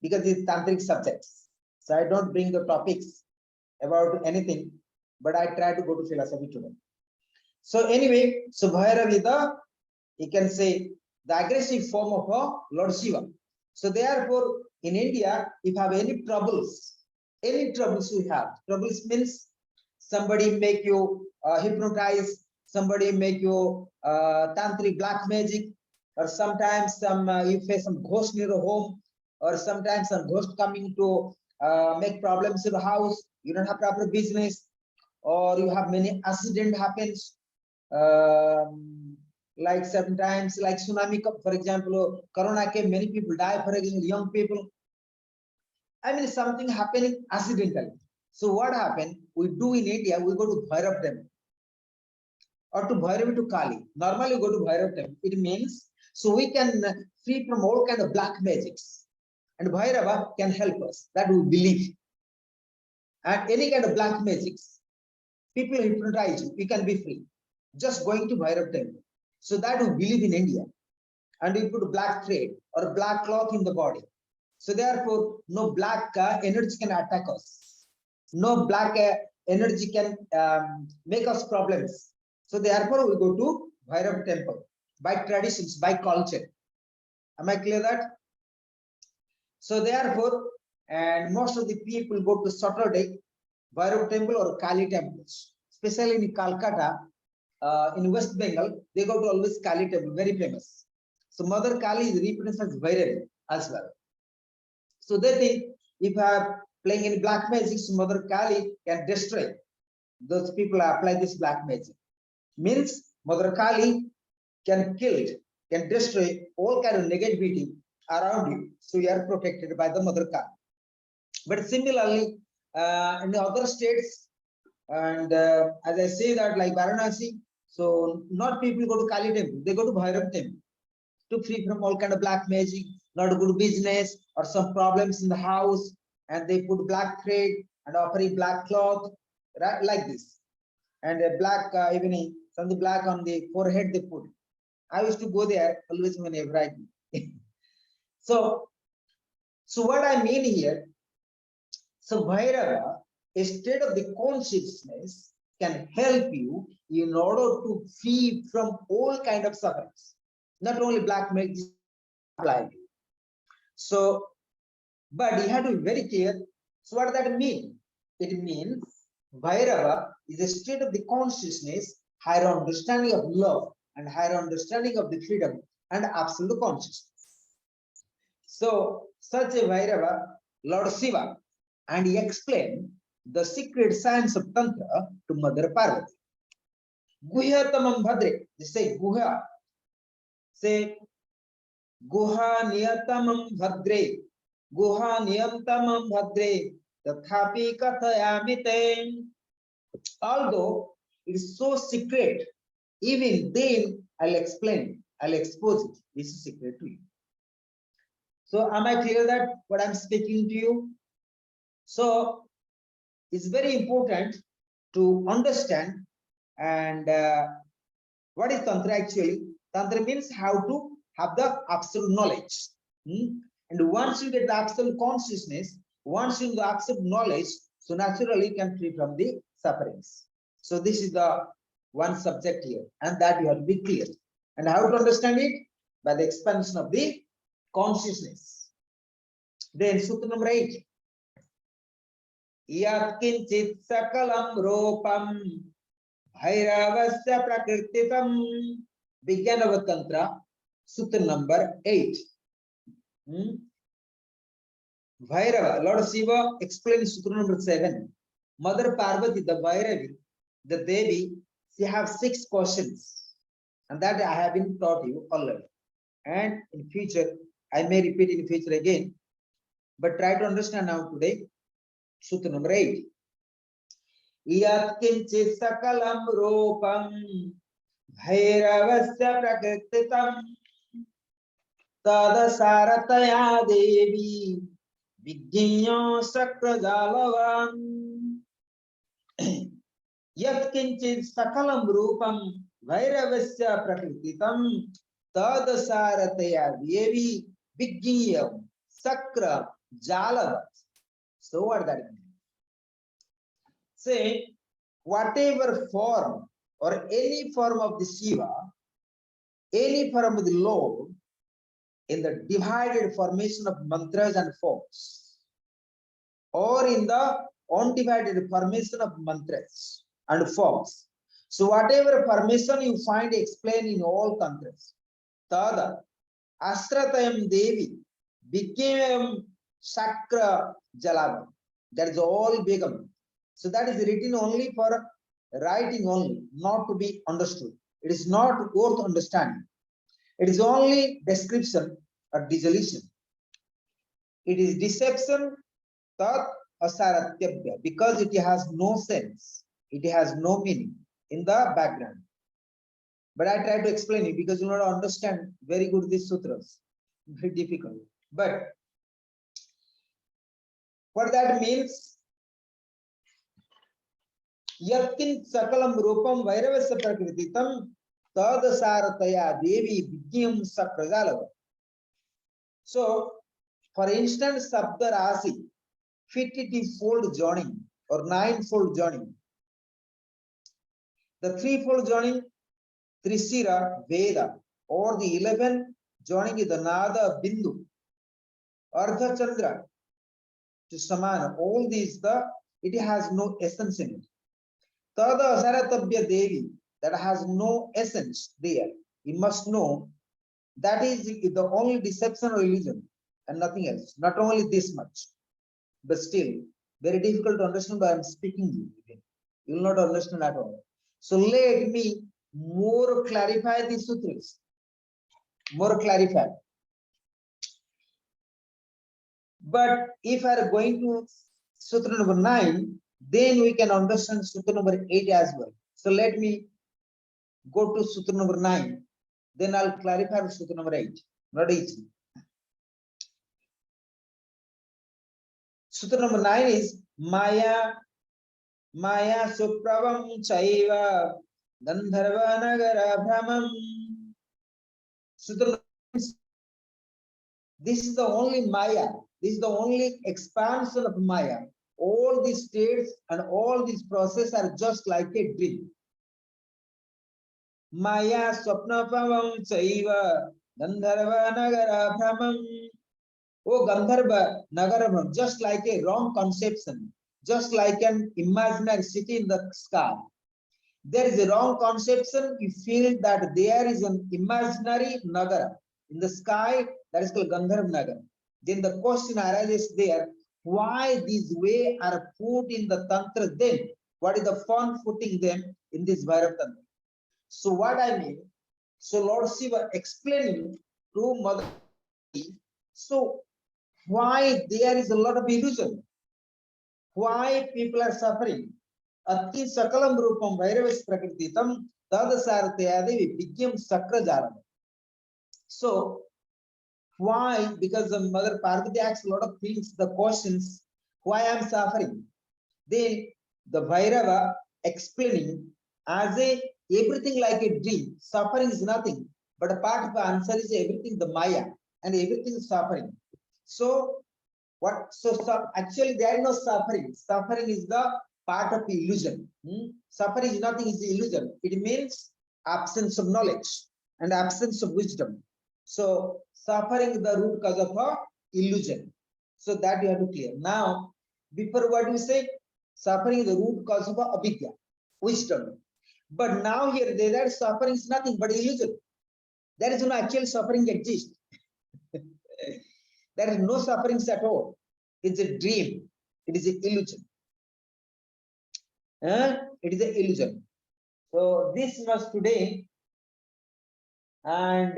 because it's tantric subjects. So I don't bring the topics about anything, but I try to go to philosophy today. So anyway, so Bhairava is the, you can say, the aggressive form of a Lord Shiva. So therefore, in India, if you have any troubles we have, troubles means somebody make you hypnotize, somebody make you tantric black magic, or sometimes some you face some ghost near your home, or sometimes some ghost coming to make problems in the house, you don't have proper business, or you have many accident happens, like sometimes like tsunami, for example, corona came, many people die, for example, young people. I mean, something happening accidentally. So what happened? We do in India, we go to Bhairav temple or to Bhairav to Kali. Normally we go to Bhairav temple. It means so we can free from all kind of black magics, and Bhairava can help us. That we believe. And any kind of black magics, people hypnotize you, we can be free. Just going to Bhairav temple. So that we believe in India. And we put black thread or black cloth in the body. So therefore, no black energy can attack us. No black energy can make us problems. So therefore, we go to Bhairav temple by traditions, by culture. Am I clear that? So therefore, and most of the people go to Saturday Bhairav temple or Kali temples, especially in Calcutta, in West Bengal, they go to always Kali temple, very famous. So Mother Kali is represented as Bhairavi as well. So they think if I am playing any black magic, so Mother Kali can destroy those people who apply this black magic. Means Mother Kali can kill it, can destroy all kind of negativity around you. So you are protected by the Mother Kali. But similarly, in the other states, and as I say that like Varanasi, so not people go to Kali temple, they go to Bhairav temple to free from all kind of black magic, not good business or some problems in the house, and they put black thread and offering black cloth, right, like this, and a black even something black on the forehead they put. I used to go there always whenever I do. So what I mean here, so Bhairava, a state of the consciousness, can help you in order to free from all kind of sufferings, not only black magic. So, but you have to be very clear. So what does that mean? It means Bhairava is a state of the consciousness, higher understanding of love and higher understanding of the freedom and absolute consciousness. So such a Bhairava, Lord Shiva, and he explained the secret science of Tantra to Mother Parvati. Guhya tamam bhadre, they say Guhya, say Guha niyatamam bhadre, Guha niyatamam bhadre, tathapi kathayamite. Although it is so secret, even then I'll explain, I'll expose it. This is secret to you. So am I clear that what I'm speaking to you? So it's very important to understand and what is Tantra actually. Tantra means how to have the absolute knowledge. And once you get the absolute consciousness, once you get the absolute knowledge, so naturally you can free from the sufferings. So this is the one subject here, and that you have to be clear. And how to understand it? By the expansion of the consciousness. Then Sutta number 8. Yatkinchit sakalam ropam bhairavasya prakritam. Vijnana Tantra, Sutta number 8. Bhairava, Lord Shiva explains Sutra number 7. Mother Parvati, the Bhairavi, the Devi, she have 6 questions. And that I have been taught you already. And in future, I may repeat in future again. But try to understand now today. Sutra number 8. Yat kinchit sakalam rupam bhairavasya prakrititam tadasarataya devi Vignyo Sakrajalavam Yat Kinchit Sakalam Rupam Bhairavasya Prakrititam Tadasarataya Devi Vignyo Sakra Jalavam. So what that means? Say, whatever form or any form of the Shiva, any form of the Lord, in the divided formation of mantras and forms, or in the undivided formation of mantras and forms. So whatever formation you find explained in all tantras, tada asratayam devi became sakra jalavam. That is all become. So that is written only for writing only, not to be understood. It is not worth understanding. It is only description or dissolution. It is deception, tat asaratyabhya, because it has no sense. It has no meaning in the background. But I try to explain it because you not understand very good these sutras. Very difficult. But what that means, Yatkin sakalam rupam vairavasya prakrititam tadasarataya devi vidyam sakrajalava. So, for instance, Sabda Rasi, 52-fold joining or 9-fold joining. The 3-fold joining, Trisira Veda, or the 11 joining is the Nada Bindu, Ardha Chandra to Samana. All these, it has no essence in it. Tada Asaratabhya Devi, that has no essence there. You must know that is the only deception or illusion and nothing else. Not only this much, but still very difficult to understand. But I am speaking you. You will not understand at all. So let me more clarify these sutras. More clarify. But if I are going to sutra number 9, then we can understand sutra number 8 as well. So let me go to sutra number 9. Then I'll clarify sutra number 8. Not easy. Sutra number 9 is Maya Supravam Chaiva Gandharva Nagara Brahmam. Sutra, this is the only Maya. This is the only expansion of Maya. All these states and all these processes are just like a dream. Maya Swapnapavam Chaiva Gandharva Nagara Brahmam. Oh, Gandharva Nagara, just like a wrong conception, just like an imaginary city in the sky. There is a wrong conception. You feel that there is an imaginary Nagara in the sky, that is called Gandharva Nagara. Then the question arises there, why these way are put in the Tantra then? What is the fun putting them in this Bhairav Tantra? So what I mean, so Lord Shiva explaining to Mother, so why there is a lot of illusion? Why people are suffering? Atti sakalam rupam vairavas prakrititam tadasaratyadevi vidyam sakrajalam. So why? Because the Mother Parvati asks a lot of things, the questions, why I am suffering. Then the Bhairava explaining as a everything like a dream. Suffering is nothing, but a part of the answer is everything the Maya and everything is suffering. So what? So actually there is no suffering. Suffering is the part of illusion. Suffering is nothing, is illusion. It means absence of knowledge and absence of wisdom. So suffering is the root cause of illusion. So that you have to clear. Now, before what we say, suffering is the root cause of avidya, wisdom. But now here there is suffering is nothing but illusion. There is no actual suffering exists. There is no sufferings at all. It's a dream. It is an illusion. It is an illusion. So this was today, and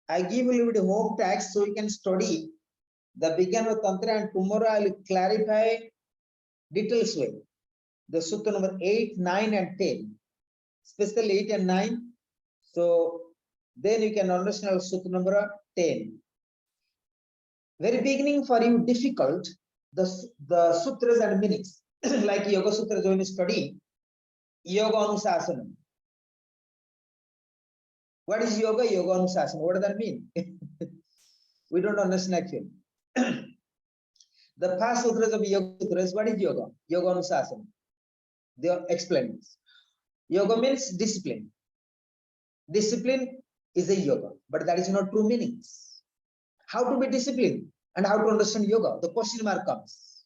I give a little bit of home tax so you can study the beginning of Tantra, and tomorrow I will clarify details way. The Sutta number 8, 9, and 10, especially 8 and 9. So then you can understand Sutta number 10. Very beginning for you difficult, the sutras and meanings, like Yoga Sutras when you study, Yoga Anusasana. What is yoga? Yoga Anusasana. What does that mean? We don't understand actually. The past sutras of Yoga Sutras, what is yoga? Yoga Anusasana. They are explained this. Yoga means discipline. Discipline is a yoga, but that is not true meanings. How to be disciplined and how to understand yoga? The question mark comes.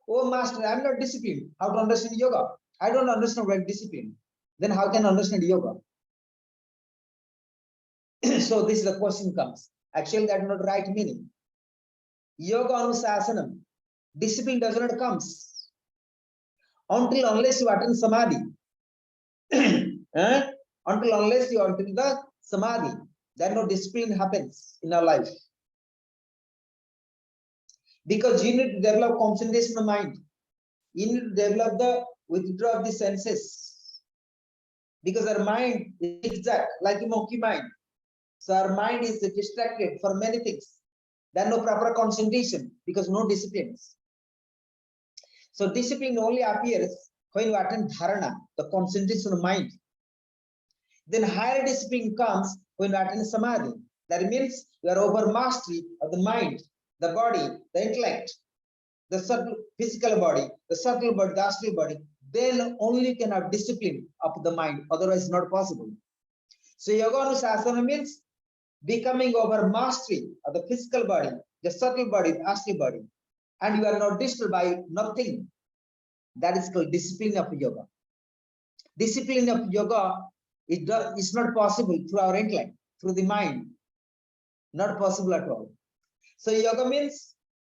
Oh, master, I am not disciplined. How to understand yoga? I don't understand what discipline. Then how can I understand yoga? So this is the question comes. Actually, that is not right meaning. Yoga Anusasanam. Discipline does not comes until unless you attend samadhi. Until unless you attend the samadhi, then no discipline happens in our life. Because you need to develop concentration of mind. You need to develop the withdrawal of the senses. Because our mind is exact, like a monkey mind. So our mind is distracted for many things. There no proper concentration because no disciplines. So discipline only appears when you attend dharana, the concentration of mind. Then higher discipline comes when you attend samadhi. That means you are over mastery of the mind, the body, the intellect, the subtle physical body, the subtle body, the astral body. Then only you can have discipline of the mind. Otherwise, it's not possible. So Yoga Anusasana means becoming over mastery of the physical body, the subtle body, the astral body, and you are not disturbed by nothing. That is called discipline of yoga. Discipline of yoga is not possible through our intellect, through the mind. Not possible at all. So yoga means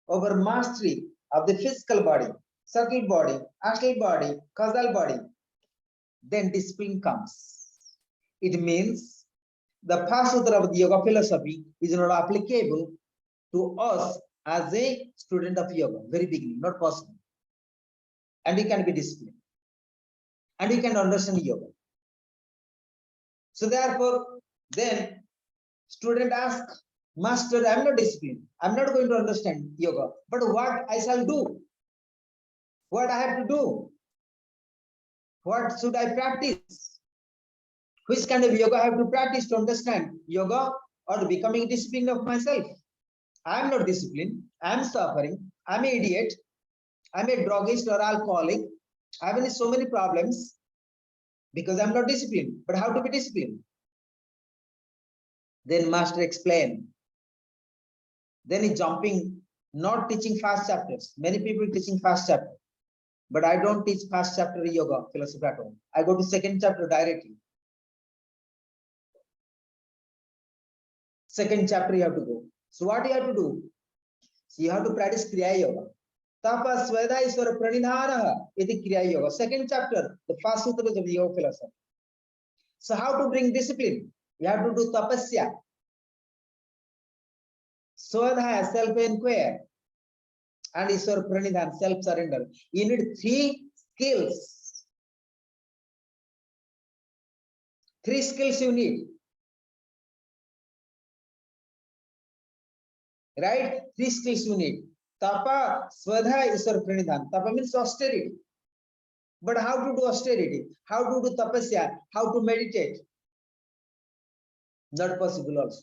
over mastery of the physical body, subtle body, astral body, causal body. Then discipline comes. It means the past sutra of the yoga philosophy is not applicable to us as a student of yoga. Very beginning, not possible. And you can be disciplined. And you can understand yoga. So therefore, then student asks, Master, I am not disciplined. I am not going to understand yoga. But what I shall do? What I have to do? What should I practice? Which kind of yoga I have to practice to understand yoga or becoming disciplined of myself? I am not disciplined. I am suffering. I am an idiot. I am a druggist or alcoholic. I have so many problems because I am not disciplined. But how to be disciplined? Then Master explained. Then he's jumping, not teaching fast chapters. Many people teaching fast chapter. But I don't teach fast chapter yoga philosophy at all. I go to second chapter directly. Second chapter you have to go. So what you have to do? So you have to practice Kriya Yoga. Tapa Sweda Isvara Pranidhana iti Kriya Yoga. Second chapter, the first sutras of the yoga philosophy. So how to bring discipline? You have to do tapasya. Swadhyaya, self-inquiry, and Iswara Pranidhan, self-surrender. You need 3 skills. 3 skills you need. Right? 3 skills you need. Tapa, Swadhyaya, Iswara Pranidhan. Tapa means austerity. But how to do austerity? How to do tapasya? How to meditate? Not possible also.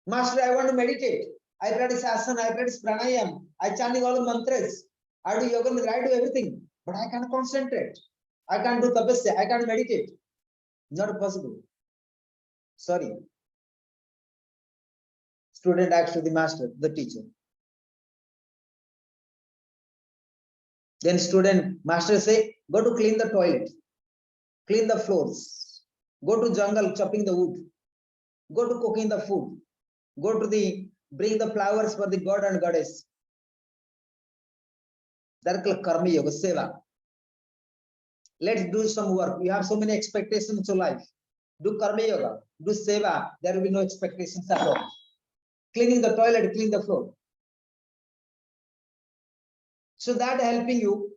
Master, I want to meditate. I practice asana, I practice pranayam, I chanting all the mantras, I do yoga, I do everything, but I can't concentrate. I can't do tapasya, I can't meditate. Not possible. Sorry. Student acts to the master, the teacher. Then master say, go to clean the toilet, clean the floors, go to jungle chopping the wood, go to cooking the food, go to the bring the flowers for the god and goddess. That's called karma yoga, seva. Let's do some work. You have so many expectations to life. Do karma yoga, do seva. There will be no expectations at all. Cleaning the toilet, clean the floor. So that helping you,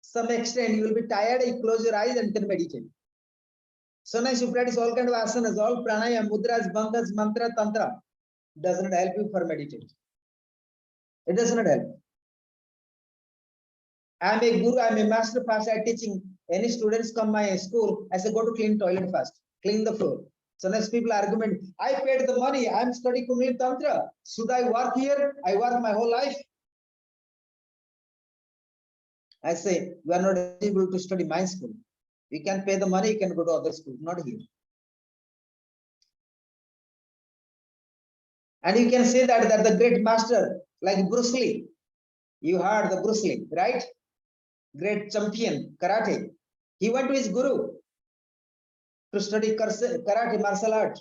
some extent, you will be tired, you close your eyes and can meditate. So nice you practice all kind of asanas, all pranayama, mudras, bandhas, mantra, tantra. Does not help you for meditate. It does not help. I am a guru, I am a master pastor, I teaching. Any students come my school, I say go to clean toilet first, clean the floor. So next people argument, I paid the money, I am studying Kundalini Tantra. Should I work here? I work my whole life. I say, you are not able to study my school. You can pay the money, you can go to other school, not here. And you can say that the great master, like Bruce Lee, you heard the Bruce Lee, right? Great champion, karate. He went to his guru to study karate, martial art.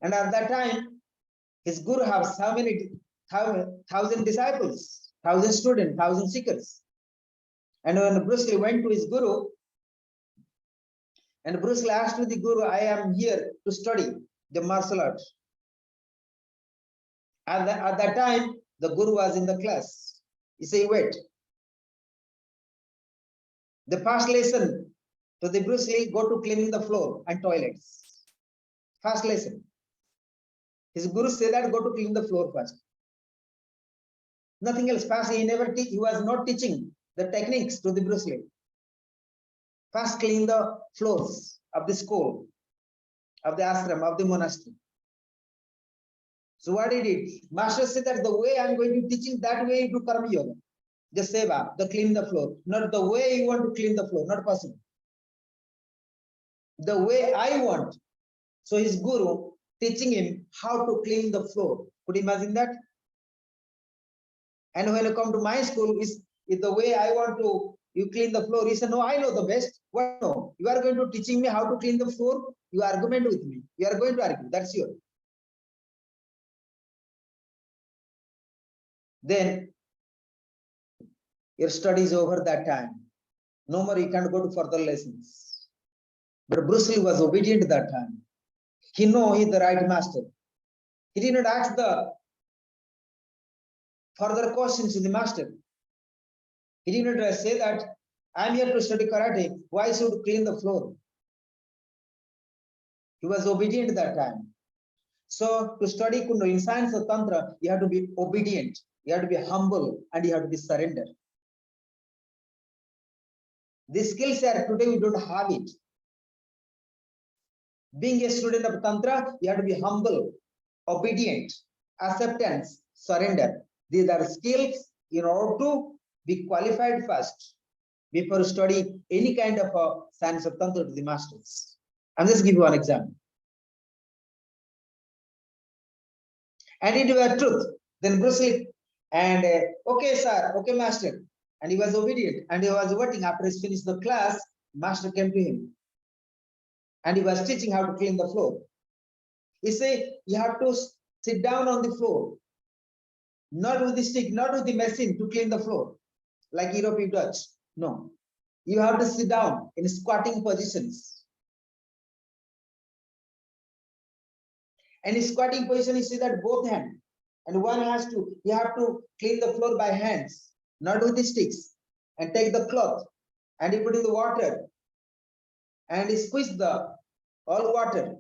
And at that time, his guru has how many thousand disciples, 1,000 students, 1,000 seekers. And when Bruce Lee went to his guru, and Bruce Lee asked to the guru, I am here to study the martial arts. At that time, the guru was in the class. He said, wait. The first lesson to the Bruce Lee, go to cleaning the floor and toilets. First lesson. His guru said that go to clean the floor first. Nothing else. First, he was not teaching the techniques to the Bruce Lee. First, clean the floors of the school, of the ashram, of the monastery. So what he did? Master said that the way I'm going to teaching, that way you do karma yoga. The seva, the clean the floor. Not the way you want to clean the floor, not possible. The way I want. So his guru teaching him how to clean the floor. Could you imagine that? And when you come to my school, is the way I want to, you clean the floor. He said, no, I know the best. What? No, you are going to teaching me how to clean the floor. You argument with me. You are going to argue. That's your. Then your study is over that time. No more, you can't go to further lessons. But Bruce Lee was obedient that time. He know he's the right master. He did not ask the further questions to the master. He did not say that I'm here to study karate. Why should I clean the floor? He was obedient that time. So to study Kundalini science of Tantra, you have to be obedient. You have to be humble and you have to be surrender. These skills are today we don't have it. Being a student of Tantra, you have to be humble, obedient, acceptance, surrender. These are skills in order to be qualified first before study any kind of a science of Tantra to the masters. I'm just give you one example. And it was truth. Then Bruce Lee and okay, sir, okay, master. And he was obedient and he was waiting. After he finished the class, master came to him and he was teaching how to clean the floor. He said, you have to sit down on the floor, not with the stick, not with the machine to clean the floor, like European Dutch. No, you have to sit down in squatting positions. And in squatting position, you see that both hands, and one has to, you have to clean the floor by hands, not with the sticks, and take the cloth and you put in the water and you squeeze the all water,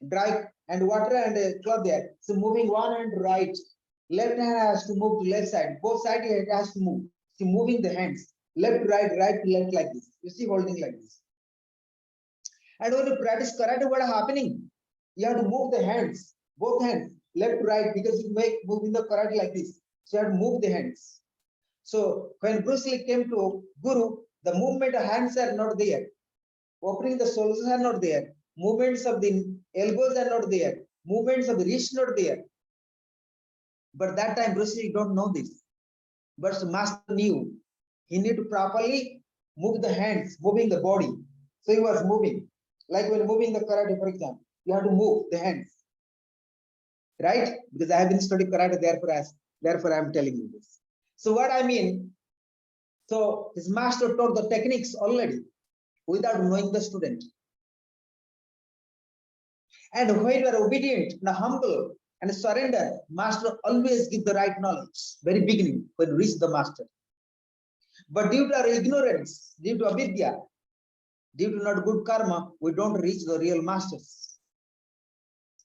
dry and water and a cloth there. So moving one hand right, left hand has to move to left side, both sides it has to move. So moving the hands, left, right to left like this. You see holding like this. And when you practice karate, what is happening? You have to move the hands, both hands, left, right, because you make moving the karate like this. So you have to move the hands. So when Bruce Lee came to Guru, the movement of hands are not there. Opening the shoulders are not there. Movements of the elbows are not there. Movements of the wrist not there. But that time Bruce Lee don't know this. But the master knew. He need to properly move the hands, moving the body. So he was moving. Like when moving the karate, for example, you have to move the hands. right? Because I have been studying karate, therefore I am telling you this. So what I mean, so his master taught the techniques already without knowing the student. And when you are obedient and humble and surrender, master always give the right knowledge, very beginning, when you reach the master. But due to our ignorance, due to avidya, due to not good karma, we don't reach the real masters.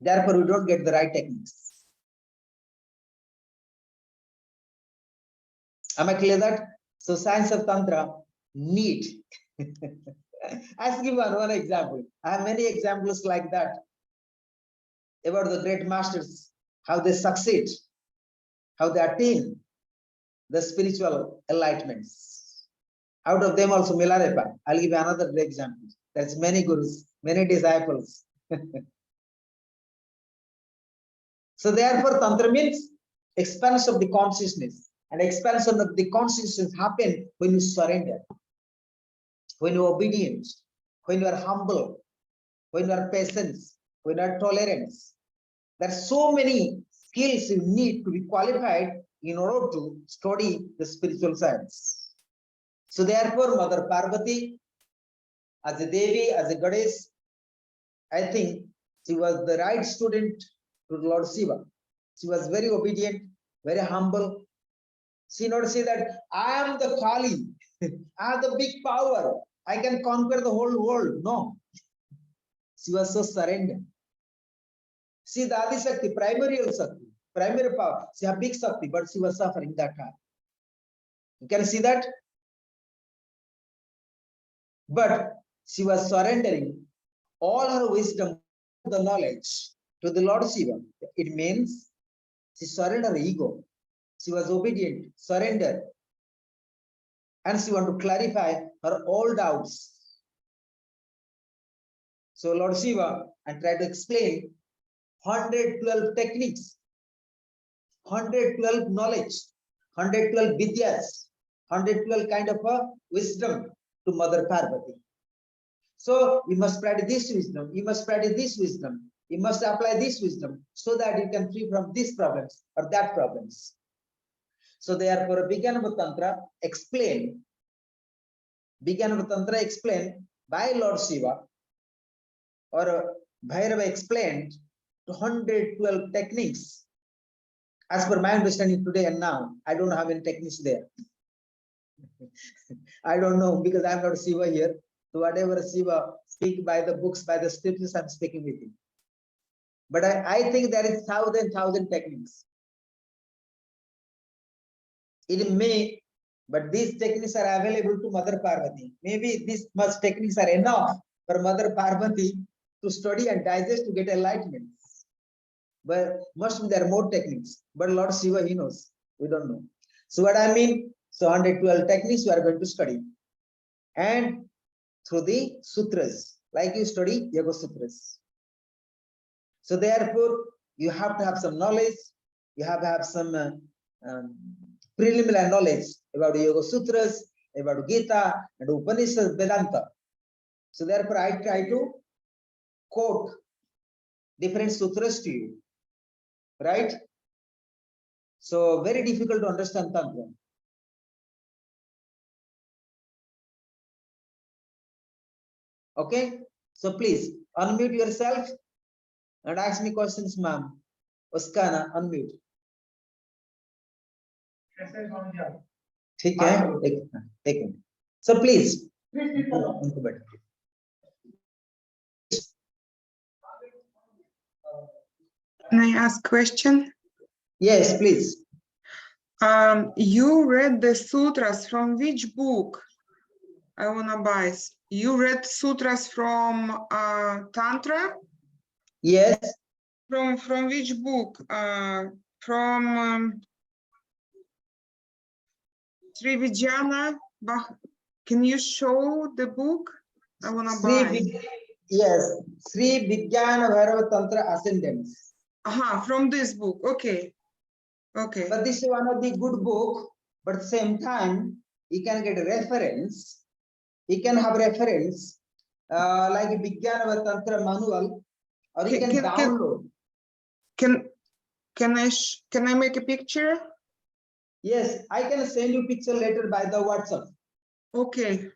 Therefore, we don't get the right techniques. Am I clear that? So science of Tantra need. I'll give one example. I have many examples like that about the great masters, how they succeed, how they attain the spiritual enlightenments. Out of them also Milarepa. I'll give you another example. There's many gurus, many disciples. So therefore, Tantra means expansion of the consciousness. And expansion of the consciousness happen when you surrender, when you are obedient, when you are humble, when you are patient, when you are tolerant. There are so many skills you need to be qualified in order to study the spiritual science. So therefore, Mother Parvati, as a Devi, as a goddess, I think she was the right student to Lord Shiva. She was very obedient, very humble. She not say that I am the Kali, I have the big power, I can conquer the whole world. No. She was so surrendered. See the Adi Shakti, primary Shakti, primary power. She had big Shakti, but she was suffering that time. You can see that? But she was surrendering all her wisdom, the knowledge to the Lord Shiva. It means she surrendered her ego. She was obedient, surrendered. And she wanted to clarify her all doubts. So Lord Shiva, and try to explain 112 techniques, 112 knowledge, 112 vidyas, 112 kind of a wisdom to Mother Parvati. So you must practice this wisdom, you must practice this wisdom, you must apply this wisdom so that you can free from these problems or that problems. So therefore, Bhikyanava Tantra explained by Lord Shiva, or Bhairava explained 112 techniques. As per my understanding today and now, I don't have any techniques there. I don't know, because I'm not Shiva here. So whatever Shiva speak by the books, by the scriptures, I'm speaking with him. But I think there is thousand techniques. It may, but these techniques are available to Mother Parvati. Maybe these much techniques are enough for Mother Parvati to study and digest to get enlightenment. But must be there are more techniques. But Lord Shiva, he knows. We don't know. So what I mean, so 112 techniques we are going to study. And through the sutras, like you study Yoga Sutras. So therefore, you have to have some knowledge. You have to have some preliminary knowledge about Yoga Sutras, about Gita, and Upanishad, Vedanta. So therefore, I try to quote different sutras to you, right? So very difficult to understand Tantra. Okay, so please unmute yourself and ask me questions, ma'am. Uskana, unmute. ठीक है, एक. So please. Can I ask a question? Yes, please. You read the sutras from which book? I want to buy. You read sutras from Tantra? Yes. From which book? From Sri Vijayana. Can you show the book? I want to buy. Yes, Sri Vijnana Bhairava Tantra Ascendance. From this book. Okay. Okay. But this is one of the good book, but at the same time, you can get a reference. You can have reference like a Vijnana Tantra manual, or you can download. can I make a picture? Yes, I can send you picture later by the WhatsApp. Okay.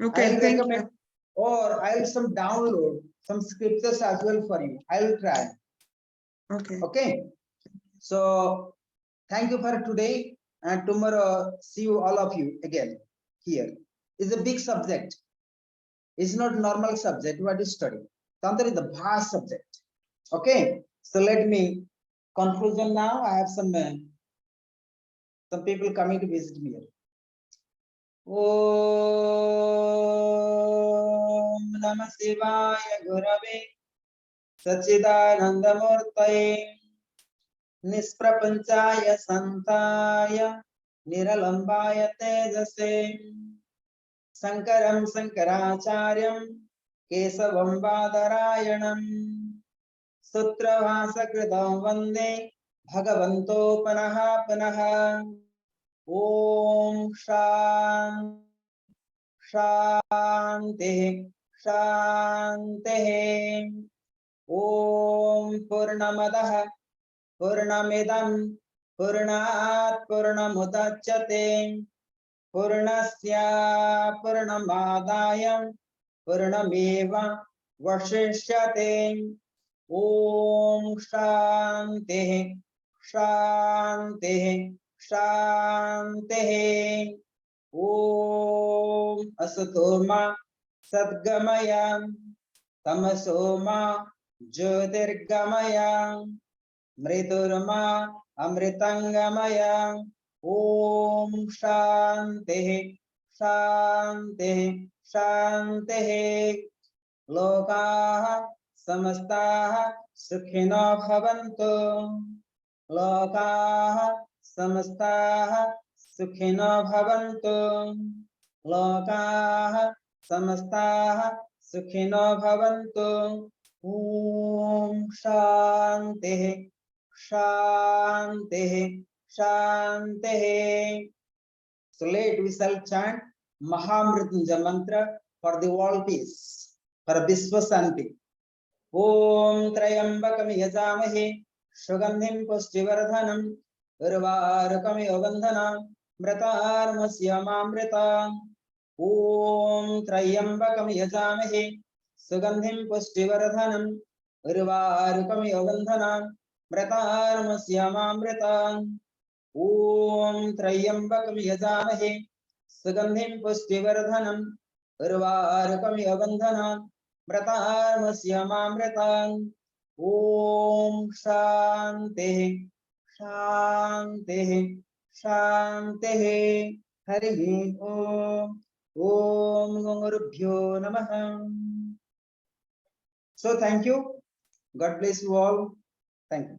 I Okay, will thank recommend, you. or I will some download some scriptures as well for you. I will try. Okay. Okay. So thank you for today, and tomorrow see you all of you again here. It's a big subject. It's not normal subject what is study. Tantra is the vast subject. Okay. So let me conclusion now. I have some people coming to visit me here. Om Namah Shivaya Gurave Sachidanandamurtaye Nisprapanchaya Santaya Niralambaya Tejase Sankaram Sankaracharyam Kesavam Badarayanam Sutravasakritam Vande Bhagavanto Panaha Panaha Om Shanti Shanti Om Purnamadah Purnamidam Purnat Purnamudachyate Purnasya Purnamadayam Purnameva Vashishyate Om Shanti Shanti Shanti Om Asatoma Sadgamaya Tamasoma Jyotirgamaya Mriturma Amritangamaya Om Shanti Shanti Shanti Lokaha Samastaha Sukhino Bhavantu Lokaha Samastaha Sukhino Bhavantu Lokaha Samastaha Sukhino Bhavantu Om Shanti Shanti Shanti. So late we shall chant Mahamrityunjaya mantra for the world peace, for Vishwa Shanti. Om Trayambakam Yajamahe Shugandhim Pushtivardhanam Urvarukam Yogandhanam Mritarmasya Mamritam. Om Trayambakam Yajamahe Sugandhim Pushtivardhanam Urvarukam Yogandhanam Mritarmasya Mamritam. Om Trayambakam Yajamahe Sugandhim Pushtivardhanam Urvarukam Yogandhanam Mritarmasya Mamritam. Om Shanti Shanti Shanti. Hari Om. Om Gurubhyo Namaha. So thank you. God bless you all. Thank you.